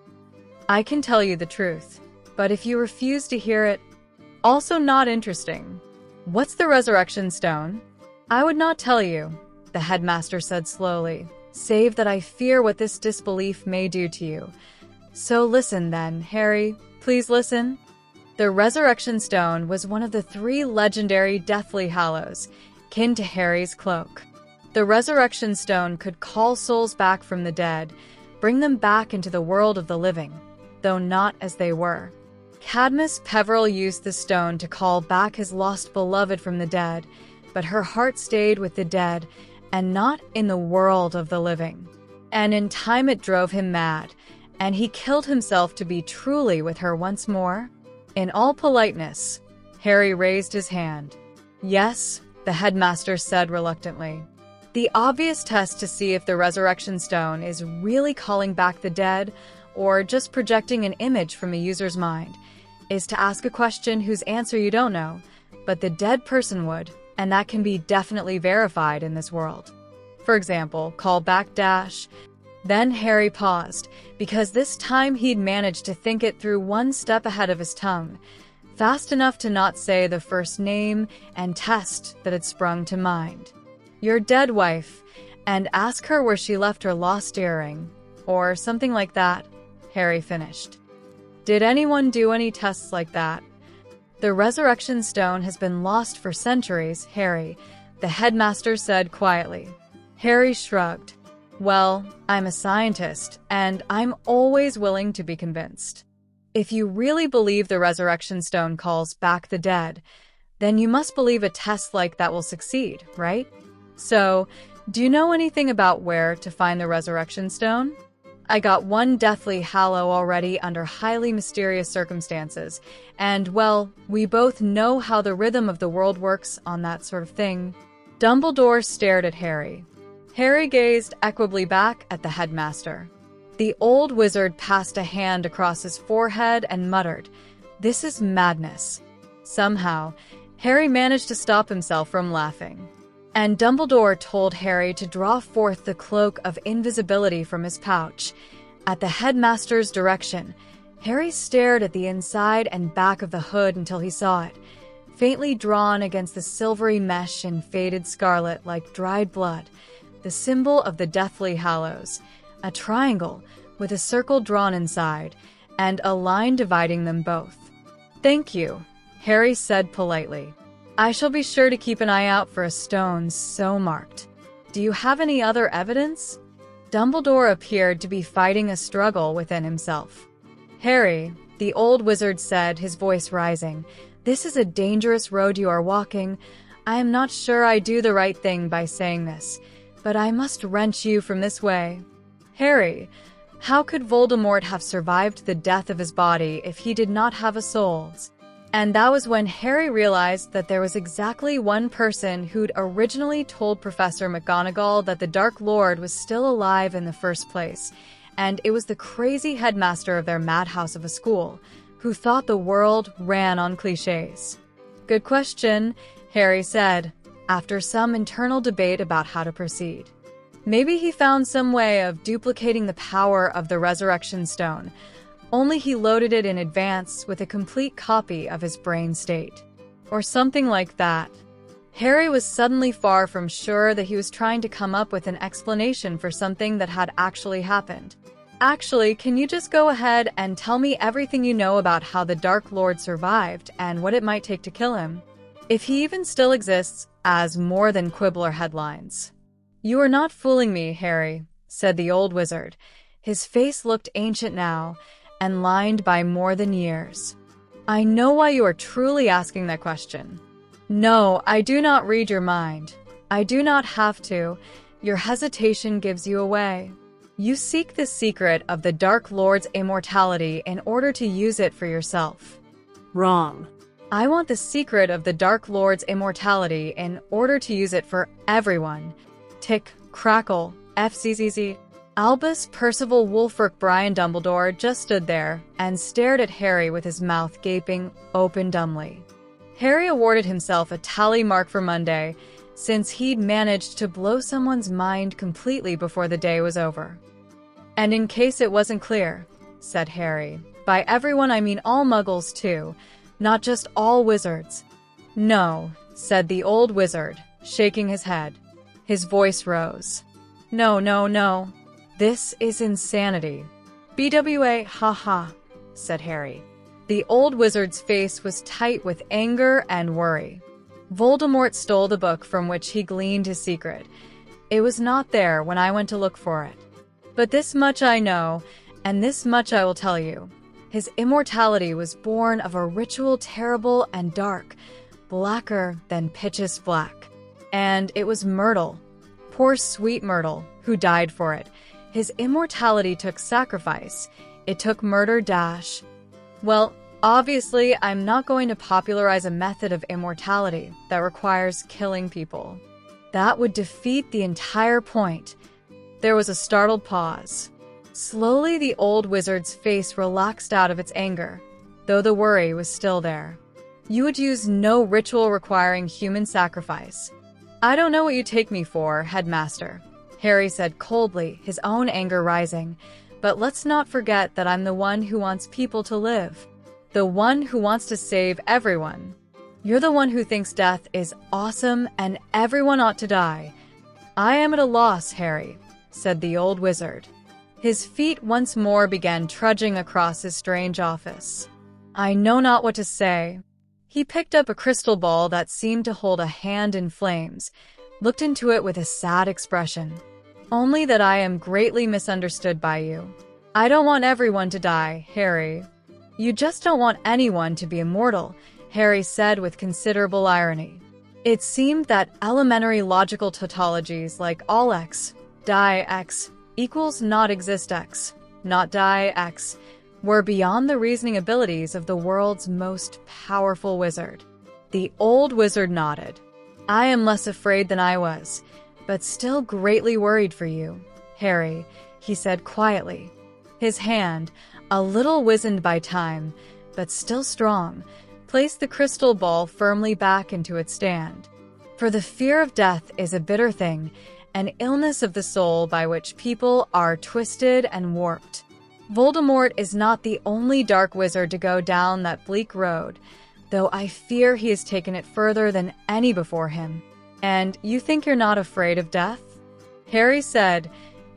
I can tell you the truth, but if you refuse to hear it, also not interesting. What's the resurrection stone? I would not tell you, the headmaster said slowly, save that I fear what this disbelief may do to you. So listen then, Harry, please listen. The resurrection stone was one of the 3 legendary Deathly Hallows, kin to Harry's cloak. The resurrection stone could call souls back from the dead, bring them back into the world of the living, though not as they were. Cadmus Peveril used the stone to call back his lost beloved from the dead, but her heart stayed with the dead and not in the world of the living. And in time it drove him mad, and he killed himself to be truly with her once more. In all politeness, Harry raised his hand. Yes, the headmaster said reluctantly. The obvious test to see if the resurrection stone is really calling back the dead or just projecting an image from a user's mind is to ask a question whose answer you don't know, but the dead person would, and that can be definitely verified in this world. For example, call back dash. Then Harry paused, because this time he'd managed to think it through one step ahead of his tongue, fast enough to not say the first name and test that had sprung to mind. Your dead wife, and ask her where she left her lost earring, or something like that, Harry finished. Did anyone do any tests like that? The resurrection stone has been lost for centuries, Harry, the headmaster said quietly. Harry shrugged. Well, I'm a scientist, and I'm always willing to be convinced. If you really believe the resurrection stone calls back the dead, then you must believe a test like that will succeed, right? So, do you know anything about where to find the resurrection stone? I got one Deathly Hallow already under highly mysterious circumstances, and, well, we both know how the rhythm of the world works on that sort of thing. Dumbledore stared at Harry. Harry gazed equably back at the headmaster. The old wizard passed a hand across his forehead and muttered, "This is madness." Somehow, Harry managed to stop himself from laughing. And Dumbledore told Harry to draw forth the cloak of invisibility from his pouch. At the headmaster's direction, Harry stared at the inside and back of the hood until he saw it, faintly drawn against the silvery mesh in faded scarlet like dried blood, the symbol of the Deathly Hallows, a triangle with a circle drawn inside, and a line dividing them both. "Thank you," Harry said politely. "I shall be sure to keep an eye out for a stone so marked. Do you have any other evidence?" Dumbledore appeared to be fighting a struggle within himself. "Harry," the old wizard said, his voice rising, This is a dangerous road you are walking. I am not sure I do the right thing by saying this, but I must wrench you from this way. Harry, how could Voldemort have survived the death of his body if he did not have a soul? And that was when Harry realized that there was exactly one person who'd originally told Professor McGonagall that the Dark Lord was still alive in the first place, and it was the crazy headmaster of their madhouse of a school, who thought the world ran on cliches. Good question, Harry said, after some internal debate about how to proceed. Maybe he found some way of duplicating the power of the Resurrection Stone, only he loaded it in advance with a complete copy of his brain state. Or something like that. Harry was suddenly far from sure that he was trying to come up with an explanation for something that had actually happened. Actually, can you just go ahead and tell me everything you know about how the Dark Lord survived and what it might take to kill him? If he even still exists as more than Quibbler headlines. You are not fooling me, Harry, said the old wizard. His face looked ancient now, and lined by more than years. I know why you are truly asking that question. No, I do not read your mind. I do not have to. Your hesitation gives you away. You seek the secret of the Dark Lord's immortality in order to use it for yourself. Wrong. I want the secret of the Dark Lord's immortality in order to use it for everyone. Tick, crackle, FZZZ. Albus Percival Wulfric Brian Dumbledore just stood there and stared at Harry with his mouth gaping open dumbly. Harry awarded himself a tally mark for Monday, since he'd managed to blow someone's mind completely before the day was over. And in case it wasn't clear, said Harry, by everyone I mean all muggles too, not just all wizards. No, said the old wizard, shaking his head. His voice rose. No, no, no. This is insanity. BWA, haha, said Harry. The old wizard's face was tight with anger and worry. Voldemort stole the book from which he gleaned his secret. It was not there when I went to look for it. But this much I know, and this much I will tell you. His immortality was born of a ritual terrible and dark, blacker than pitchest black. And it was Myrtle, poor sweet Myrtle, who died for it. His immortality took sacrifice. It took murder dash. Well, obviously, I'm not going to popularize a method of immortality that requires killing people. That would defeat the entire point. There was a startled pause. Slowly, the old wizard's face relaxed out of its anger, though the worry was still there. You would use no ritual requiring human sacrifice. I don't know what you take me for, headmaster, Harry said coldly, his own anger rising. But let's not forget that I'm the one who wants people to live. The one who wants to save everyone. You're the one who thinks death is awesome and everyone ought to die. I am at a loss, Harry, said the old wizard. His feet once more began trudging across his strange office. I know not what to say. He picked up a crystal ball that seemed to hold a hand in flames, looked into it with a sad expression. Only that I am greatly misunderstood by you. I don't want everyone to die, Harry. You just don't want anyone to be immortal, Harry said with considerable irony. It seemed that elementary logical tautologies like all x, die x, equals not exist x, not die x, were beyond the reasoning abilities of the world's most powerful wizard. The old wizard nodded. I am less afraid than I was, but still greatly worried for you, Harry, he said quietly. His hand, a little wizened by time, but still strong, placed the crystal ball firmly back into its stand. For the fear of death is a bitter thing, an illness of the soul by which people are twisted and warped. Voldemort is not the only dark wizard to go down that bleak road, though I fear he has taken it further than any before him. And you think you're not afraid of death? Harry said,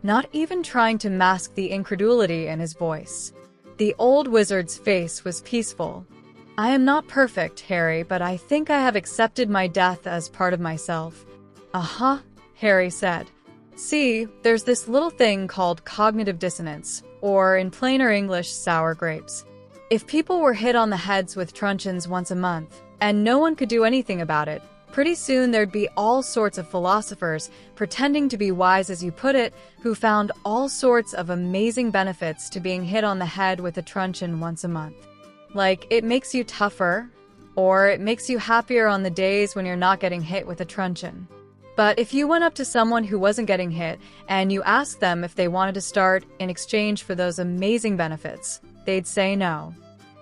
not even trying to mask the incredulity in his voice. The old wizard's face was peaceful. I am not perfect, Harry, but I think I have accepted my death as part of myself. Uh-huh, Harry said. See, there's this little thing called cognitive dissonance, or in plainer English, sour grapes. If people were hit on the heads with truncheons once a month, and no one could do anything about it, pretty soon there'd be all sorts of philosophers, pretending to be wise as you put it, who found all sorts of amazing benefits to being hit on the head with a truncheon once a month. Like, it makes you tougher, or it makes you happier on the days when you're not getting hit with a truncheon. But if you went up to someone who wasn't getting hit, and you asked them if they wanted to start in exchange for those amazing benefits, they'd say no.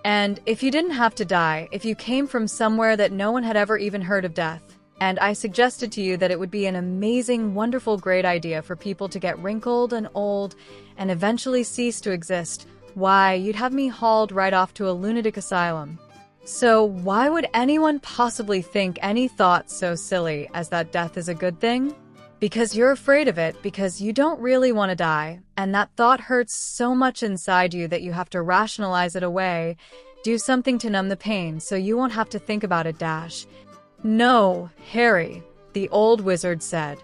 And if you didn't have to die, if you came from somewhere that no one had ever even heard of death, and I suggested to you that it would be an amazing, wonderful, great idea for people to get wrinkled and old and eventually cease to exist, why, you'd have me hauled right off to a lunatic asylum. So why would anyone possibly think any thought so silly as that death is a good thing? Because you're afraid of it, because you don't really want to die, and that thought hurts so much inside you that you have to rationalize it away, do something to numb the pain so you won't have to think about it. No, Harry, the old wizard said.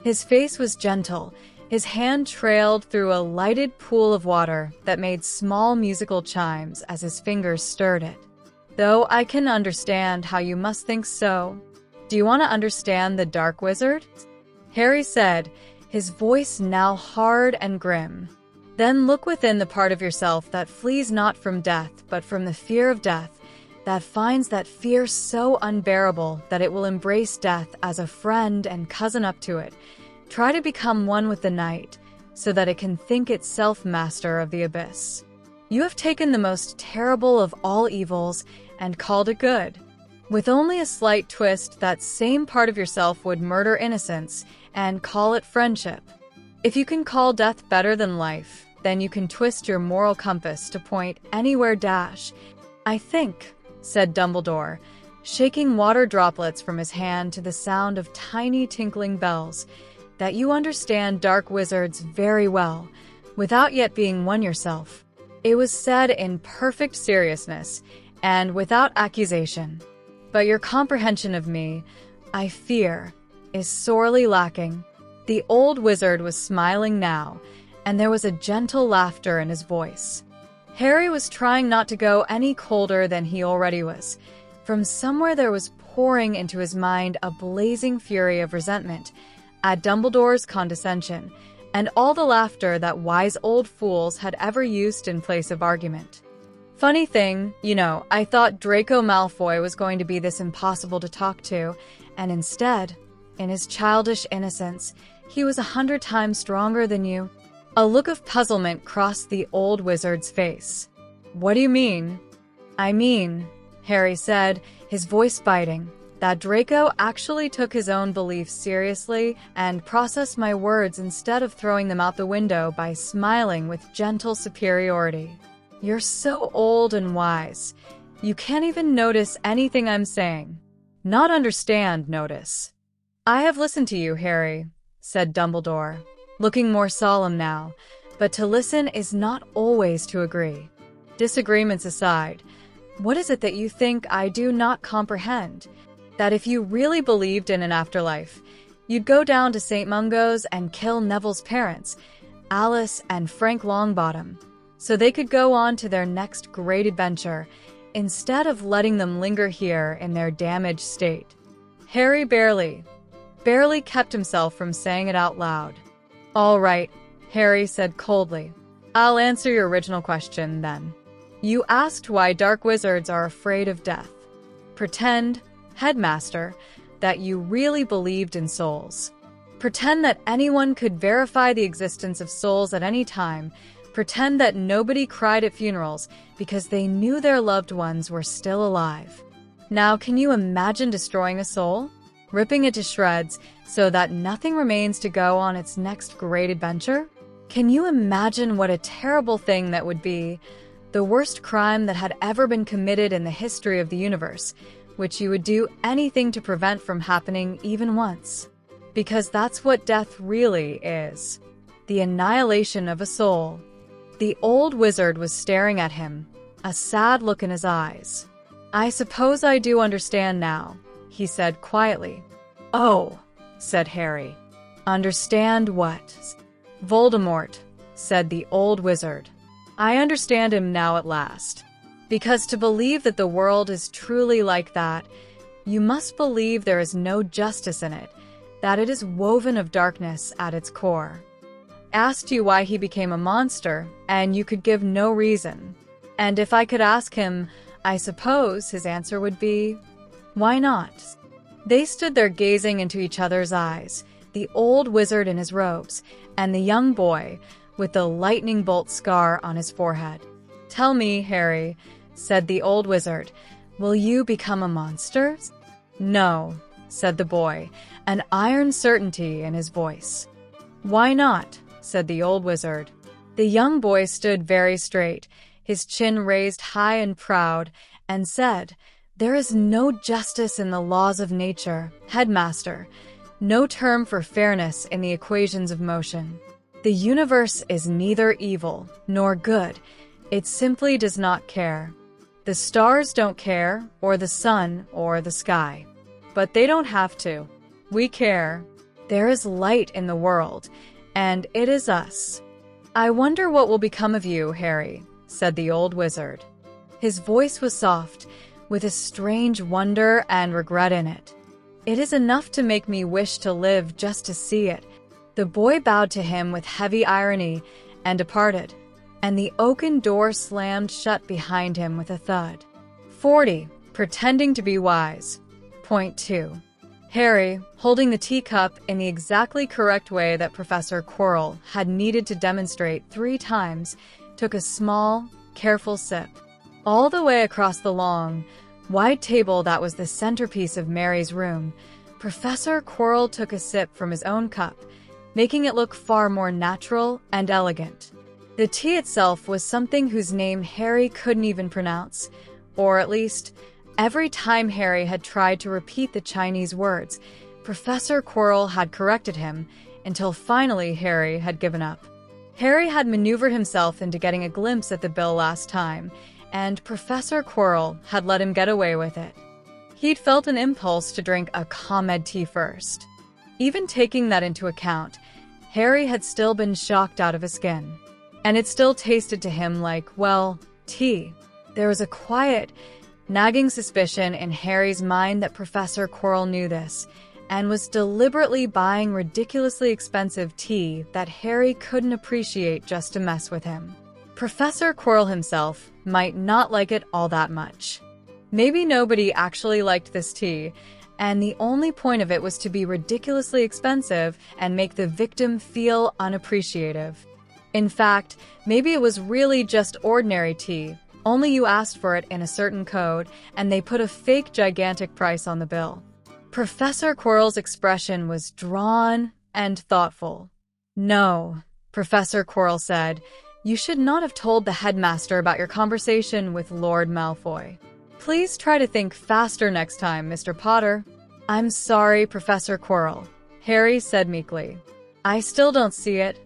His face was gentle. His hand trailed through a lighted pool of water that made small musical chimes as his fingers stirred it. Though I can understand how you must think so. Do you want to understand the dark wizard? Harry said, his voice now hard and grim. Then look within the part of yourself that flees not from death, but from the fear of death, that finds that fear so unbearable that it will embrace death as a friend and cousin up to it. Try to become one with the night, so that it can think itself master of the abyss. You have taken the most terrible of all evils and called it good. With only a slight twist, that same part of yourself would murder innocence and call it friendship. If you can call death better than life, then you can twist your moral compass to point anywhere. I think, said Dumbledore, shaking water droplets from his hand to the sound of tiny tinkling bells, that you understand dark wizards very well, without yet being one yourself. It was said in perfect seriousness and without accusation. But your comprehension of me, I fear, is sorely lacking. The old wizard was smiling now, and there was a gentle laughter in his voice. Harry was trying not to go any colder than he already was. From somewhere there was pouring into his mind a blazing fury of resentment at Dumbledore's condescension, and all the laughter that wise old fools had ever used in place of argument. Funny thing, I thought Draco Malfoy was going to be this impossible to talk to, and instead, in his childish innocence, he was 100 times stronger than you. A look of puzzlement crossed the old wizard's face. What do you mean? I mean, Harry said, his voice biting, that Draco actually took his own beliefs seriously and processed my words instead of throwing them out the window by smiling with gentle superiority. You're so old and wise. You can't even notice anything I'm saying. Not understand, notice. I have listened to you, Harry, said Dumbledore, looking more solemn now, but to listen is not always to agree. Disagreements aside, what is it that you think I do not comprehend? That if you really believed in an afterlife, you'd go down to St. Mungo's and kill Neville's parents, Alice and Frank Longbottom, so they could go on to their next great adventure, instead of letting them linger here in their damaged state. Harry barely kept himself from saying it out loud. All right, Harry said coldly. I'll answer your original question, then. You asked why dark wizards are afraid of death. Pretend, headmaster, that you really believed in souls. Pretend that anyone could verify the existence of souls at any time. Pretend that nobody cried at funerals because they knew their loved ones were still alive. Now, can you imagine destroying a soul? Ripping it to shreds so that nothing remains to go on its next great adventure? Can you imagine what a terrible thing that would be? The worst crime that had ever been committed in the history of the universe, which you would do anything to prevent from happening even once. Because that's what death really is. The annihilation of a soul. The old wizard was staring at him, a sad look in his eyes. I suppose I do understand now, he said quietly. Oh, said Harry. Understand what? Voldemort, said the old wizard. I understand him now at last. Because to believe that the world is truly like that, you must believe there is no justice in it, that it is woven of darkness at its core. Asked you why he became a monster, and you could give no reason. And if I could ask him, I suppose his answer would be, why not? They stood there gazing into each other's eyes, the old wizard in his robes, and the young boy with the lightning bolt scar on his forehead. Tell me, Harry, said the old wizard, will you become a monster? No, said the boy, an iron certainty in his voice. Why not? Said the old wizard. The young boy stood very straight, his chin raised high and proud, and said, there is no justice in the laws of nature, headmaster, no term for fairness in the equations of motion. The universe is neither evil nor good, it simply does not care. The stars don't care, or the sun, or the sky. But they don't have to. We care. There is light in the world, and it is us. I wonder what will become of you, Harry, said the old wizard. His voice was soft, with a strange wonder and regret in it. It is enough to make me wish to live just to see it. The boy bowed to him with heavy irony and departed, and the oaken door slammed shut behind him with a thud. 40. Pretending to be wise. Point 2. Harry, holding the teacup in the exactly correct way that Professor Quirrell had needed to demonstrate 3 times, took a small, careful sip. All the way across the long, wide table that was the centerpiece of Mary's room, Professor Quirrell took a sip from his own cup, making it look far more natural and elegant. The tea itself was something whose name Harry couldn't even pronounce, or at least, every time Harry had tried to repeat the Chinese words, Professor Quirrell had corrected him, until finally Harry had given up. Harry had maneuvered himself into getting a glimpse at the bill last time, and Professor Quirrell had let him get away with it. He'd felt an impulse to drink a ComEd tea first. Even taking that into account, Harry had still been shocked out of his skin. And it still tasted to him like, well, tea. There was a quiet, nagging suspicion in Harry's mind that Professor Quirrell knew this, and was deliberately buying ridiculously expensive tea that Harry couldn't appreciate just to mess with him. Professor Quirrell himself might not like it all that much. Maybe nobody actually liked this tea, and the only point of it was to be ridiculously expensive and make the victim feel unappreciative. In fact, maybe it was really just ordinary tea, only you asked for it in a certain code, and they put a fake gigantic price on the bill. Professor Quirrell's expression was drawn and thoughtful. No, Professor Quirrell said, you should not have told the headmaster about your conversation with Lord Malfoy. Please try to think faster next time, Mr. Potter. I'm sorry, Professor Quirrell, Harry said meekly. I still don't see it.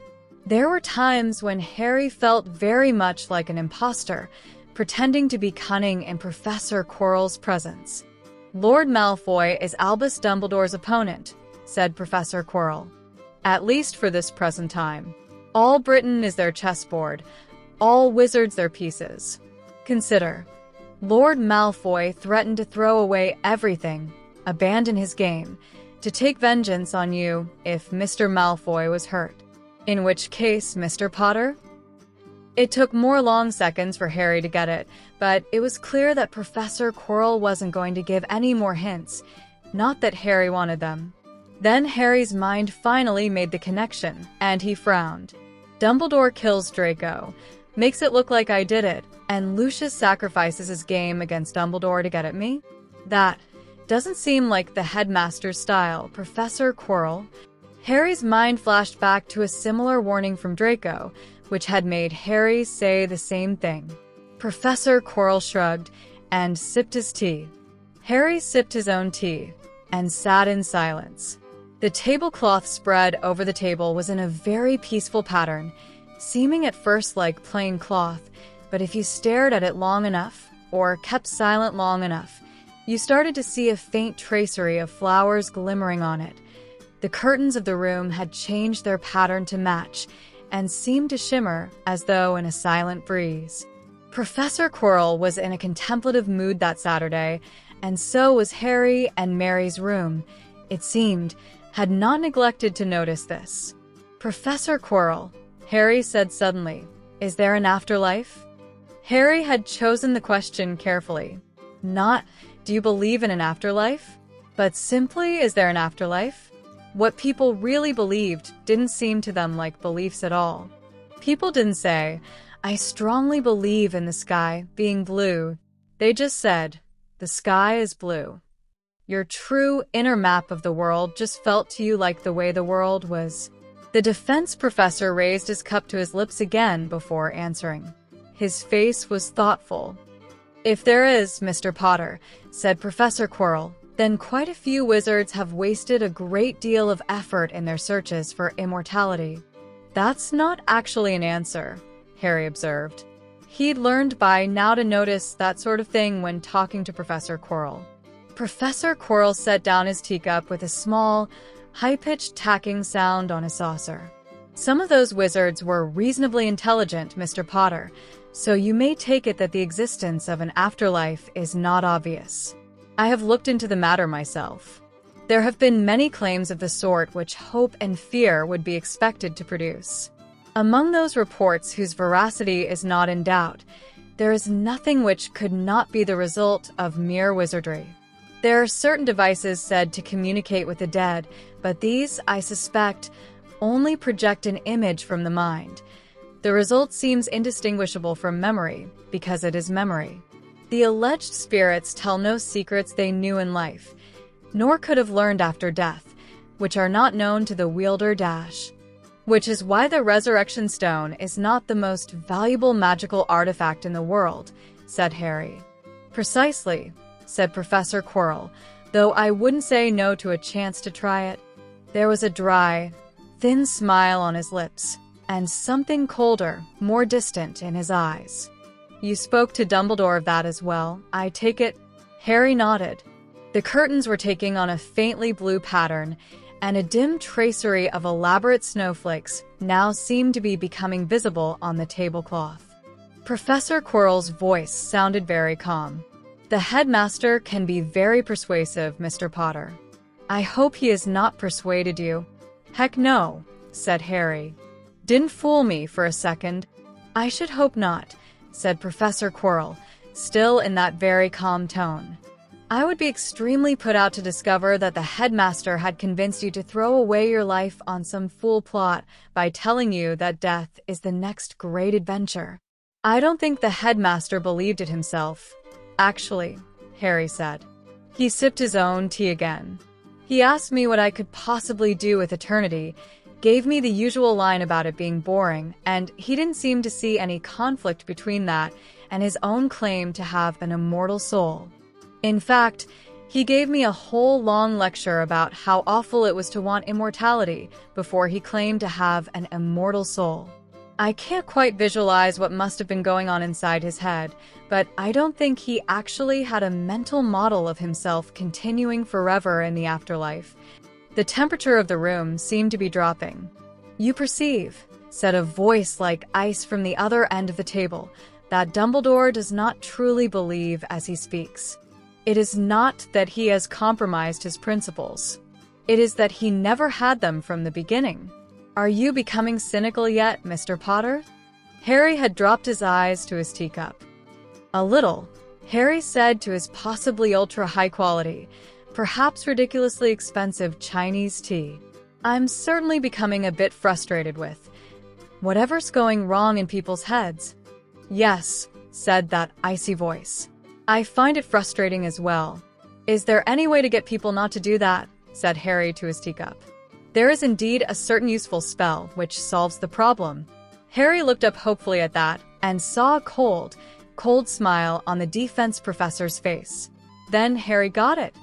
There were times when Harry felt very much like an imposter, pretending to be cunning in Professor Quirrell's presence. Lord Malfoy is Albus Dumbledore's opponent, said Professor Quirrell. At least for this present time. All Britain is their chessboard, all wizards their pieces. Consider, Lord Malfoy threatened to throw away everything, abandon his game, to take vengeance on you if Mr. Malfoy was hurt. In which case, Mr. Potter? It took more long seconds for Harry to get it, but it was clear that Professor Quirrell wasn't going to give any more hints, not that Harry wanted them. Then Harry's mind finally made the connection, and he frowned. Dumbledore kills Draco, makes it look like I did it, and Lucius sacrifices his game against Dumbledore to get at me? That doesn't seem like the headmaster's style, Professor Quirrell. Harry's mind flashed back to a similar warning from Draco, which had made Harry say the same thing. Professor Quirrell shrugged and sipped his tea. Harry sipped his own tea and sat in silence. The tablecloth spread over the table was in a very peaceful pattern, seeming at first like plain cloth, but if you stared at it long enough, or kept silent long enough, you started to see a faint tracery of flowers glimmering on it. The curtains of the room had changed their pattern to match, and seemed to shimmer as though in a silent breeze. Professor Quirrell was in a contemplative mood that Saturday, and so was Harry, and Mary's room, it seemed, had not neglected to notice this. "Professor Quirrell," Harry said suddenly, "is there an afterlife?" Harry had chosen the question carefully. Not, "Do you believe in an afterlife?" but simply, "Is there an afterlife?" What people really believed didn't seem to them like beliefs at all. People didn't say, "I strongly believe in the sky being blue." They just said, "The sky is blue." Your true inner map of the world just felt to you like the way the world was. The defense professor raised his cup to his lips again before answering. His face was thoughtful. "If there is, Mr. Potter," said Professor Quirrell, "then quite a few wizards have wasted a great deal of effort in their searches for immortality." "That's not actually an answer," Harry observed. He'd learned by now to notice that sort of thing when talking to Professor Quirrell. Professor Quirrell set down his teacup with a small, high-pitched tacking sound on his saucer. "Some of those wizards were reasonably intelligent, Mr. Potter, so you may take it that the existence of an afterlife is not obvious. I have looked into the matter myself. There have been many claims of the sort which hope and fear would be expected to produce. Among those reports whose veracity is not in doubt, there is nothing which could not be the result of mere wizardry. There are certain devices said to communicate with the dead, but these, I suspect, only project an image from the mind. The result seems indistinguishable from memory, because it is memory. The alleged spirits tell no secrets they knew in life, nor could have learned after death, which are not known to the wielder dash. Which is why the Resurrection Stone is not the most valuable magical artifact in the world," said Harry. "Precisely," said Professor Quirrell, "though I wouldn't say no to a chance to try it." There was a dry, thin smile on his lips, and something colder, more distant in his eyes. "You spoke to Dumbledore of that as well, I take it?" Harry nodded. The curtains were taking on a faintly blue pattern, and a dim tracery of elaborate snowflakes now seemed to be becoming visible on the tablecloth. Professor Quirrell's voice sounded very calm. "The headmaster can be very persuasive, Mr. Potter. I hope he has not persuaded you." "Heck no," said Harry. "Didn't fool me for a second." "I should hope not," said Professor Quirrell, still in that very calm tone. "I would be extremely put out to discover that the headmaster had convinced you to throw away your life on some fool plot by telling you that death is the next great adventure. I don't think the headmaster believed it himself. Actually," Harry said. He sipped his own tea again. "He asked me what I could possibly do with eternity, gave me the usual line about it being boring, and he didn't seem to see any conflict between that and his own claim to have an immortal soul. In fact, he gave me a whole long lecture about how awful it was to want immortality before he claimed to have an immortal soul. I can't quite visualize what must have been going on inside his head, but I don't think he actually had a mental model of himself continuing forever in the afterlife." The temperature of the room seemed to be dropping. "You perceive," said a voice like ice from the other end of the table, "that Dumbledore does not truly believe as he speaks. It is not that he has compromised his principles. It is that he never had them from the beginning. Are you becoming cynical yet, Mr. Potter?" Harry had dropped his eyes to his teacup. "A little," Harry said to his possibly ultra-high-quality, perhaps ridiculously expensive Chinese tea. "I'm certainly becoming a bit frustrated with whatever's going wrong in people's heads." "Yes," said that icy voice. "I find it frustrating as well." "Is there any way to get people not to do that?" said Harry to his teacup. "There is indeed a certain useful spell which solves the problem." Harry looked up hopefully at that and saw a cold smile on the defense professor's face. Then Harry got it.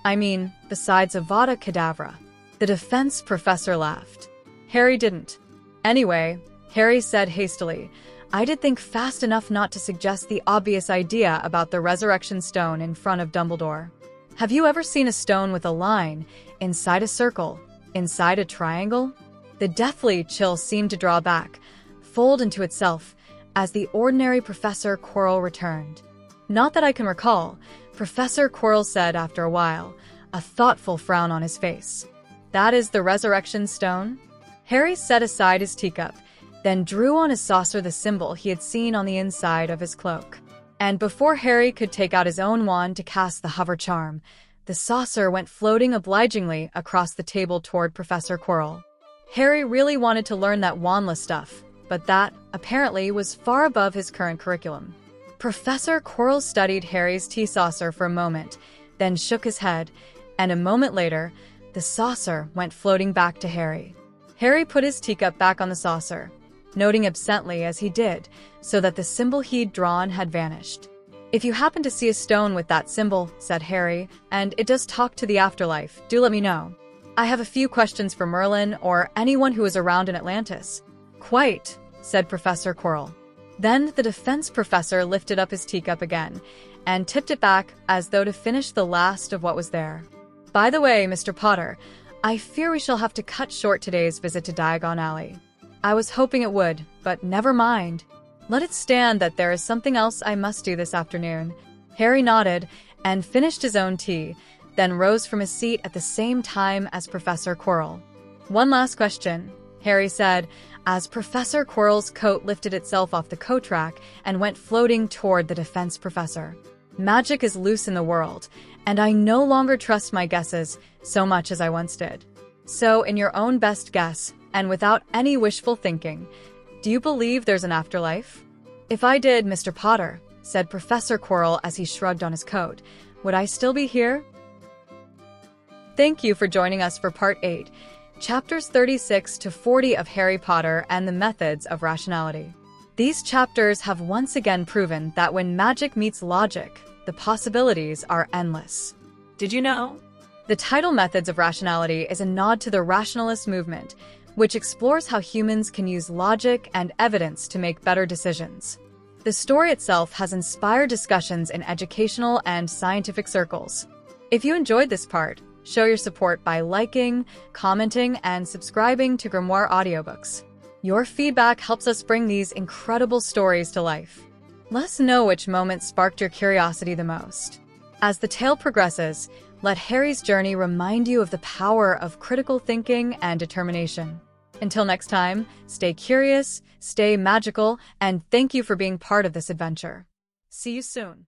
"I mean, besides Avada Kedavra." The defense professor laughed. Harry didn't. "Anyway," Harry said hastily, "I did think fast enough not to suggest the obvious idea about the Resurrection Stone in front of Dumbledore. Have you ever seen a stone with a line inside a circle, inside a triangle?" The deathly chill seemed to draw back, fold into itself, as the ordinary Professor Quirrell returned. "Not that I can recall," Professor Quirrell said after a while, a thoughtful frown on his face. "That is the resurrection stone?" Harry set aside his teacup, then drew on his saucer the symbol he had seen on the inside of his cloak. And before Harry could take out his own wand to cast the hover charm, the saucer went floating obligingly across the table toward Professor Quirrell. Harry really wanted to learn that wandless stuff, but that, apparently, was far above his current curriculum. Professor Quirrell studied Harry's tea saucer for a moment, then shook his head, and a moment later, the saucer went floating back to Harry. Harry put his teacup back on the saucer, noting absently as he did, so that the symbol he'd drawn had vanished. "If you happen to see a stone with that symbol," said Harry, "and it does talk to the afterlife, do let me know. I have a few questions for Merlin or anyone who is around in Atlantis." "Quite," said Professor Quirrell. Then the defense professor lifted up his teacup again and tipped it back as though to finish the last of what was there. "By the way, Mr. Potter, I fear we shall have to cut short today's visit to Diagon Alley. I was hoping it would, but never mind. Let it stand that there is something else I must do this afternoon." Harry nodded and finished his own tea, then rose from his seat at the same time as Professor Quirrell. "One last question," Harry said, as Professor Quirrell's coat lifted itself off the coat rack and went floating toward the defense professor. "Magic is loose in the world, and I no longer trust my guesses so much as I once did. So, in your own best guess, and without any wishful thinking, do you believe there's an afterlife?" "If I did, Mr. Potter," said Professor Quirrell as he shrugged on his coat, "would I still be here?" Thank you for joining us for Part 8, Chapters 36 to 40 of Harry Potter and the Methods of Rationality. These chapters have once again proven that when magic meets logic, the possibilities are endless. Did you know? The title Methods of Rationality is a nod to the rationalist movement, which explores how humans can use logic and evidence to make better decisions. The story itself has inspired discussions in educational and scientific circles. If you enjoyed this part, show your support by liking, commenting, and subscribing to Grimoire Audiobooks. Your feedback helps us bring these incredible stories to life. Let us know which moment sparked your curiosity the most. As the tale progresses, let Harry's journey remind you of the power of critical thinking and determination. Until next time, stay curious, stay magical, and thank you for being part of this adventure. See you soon.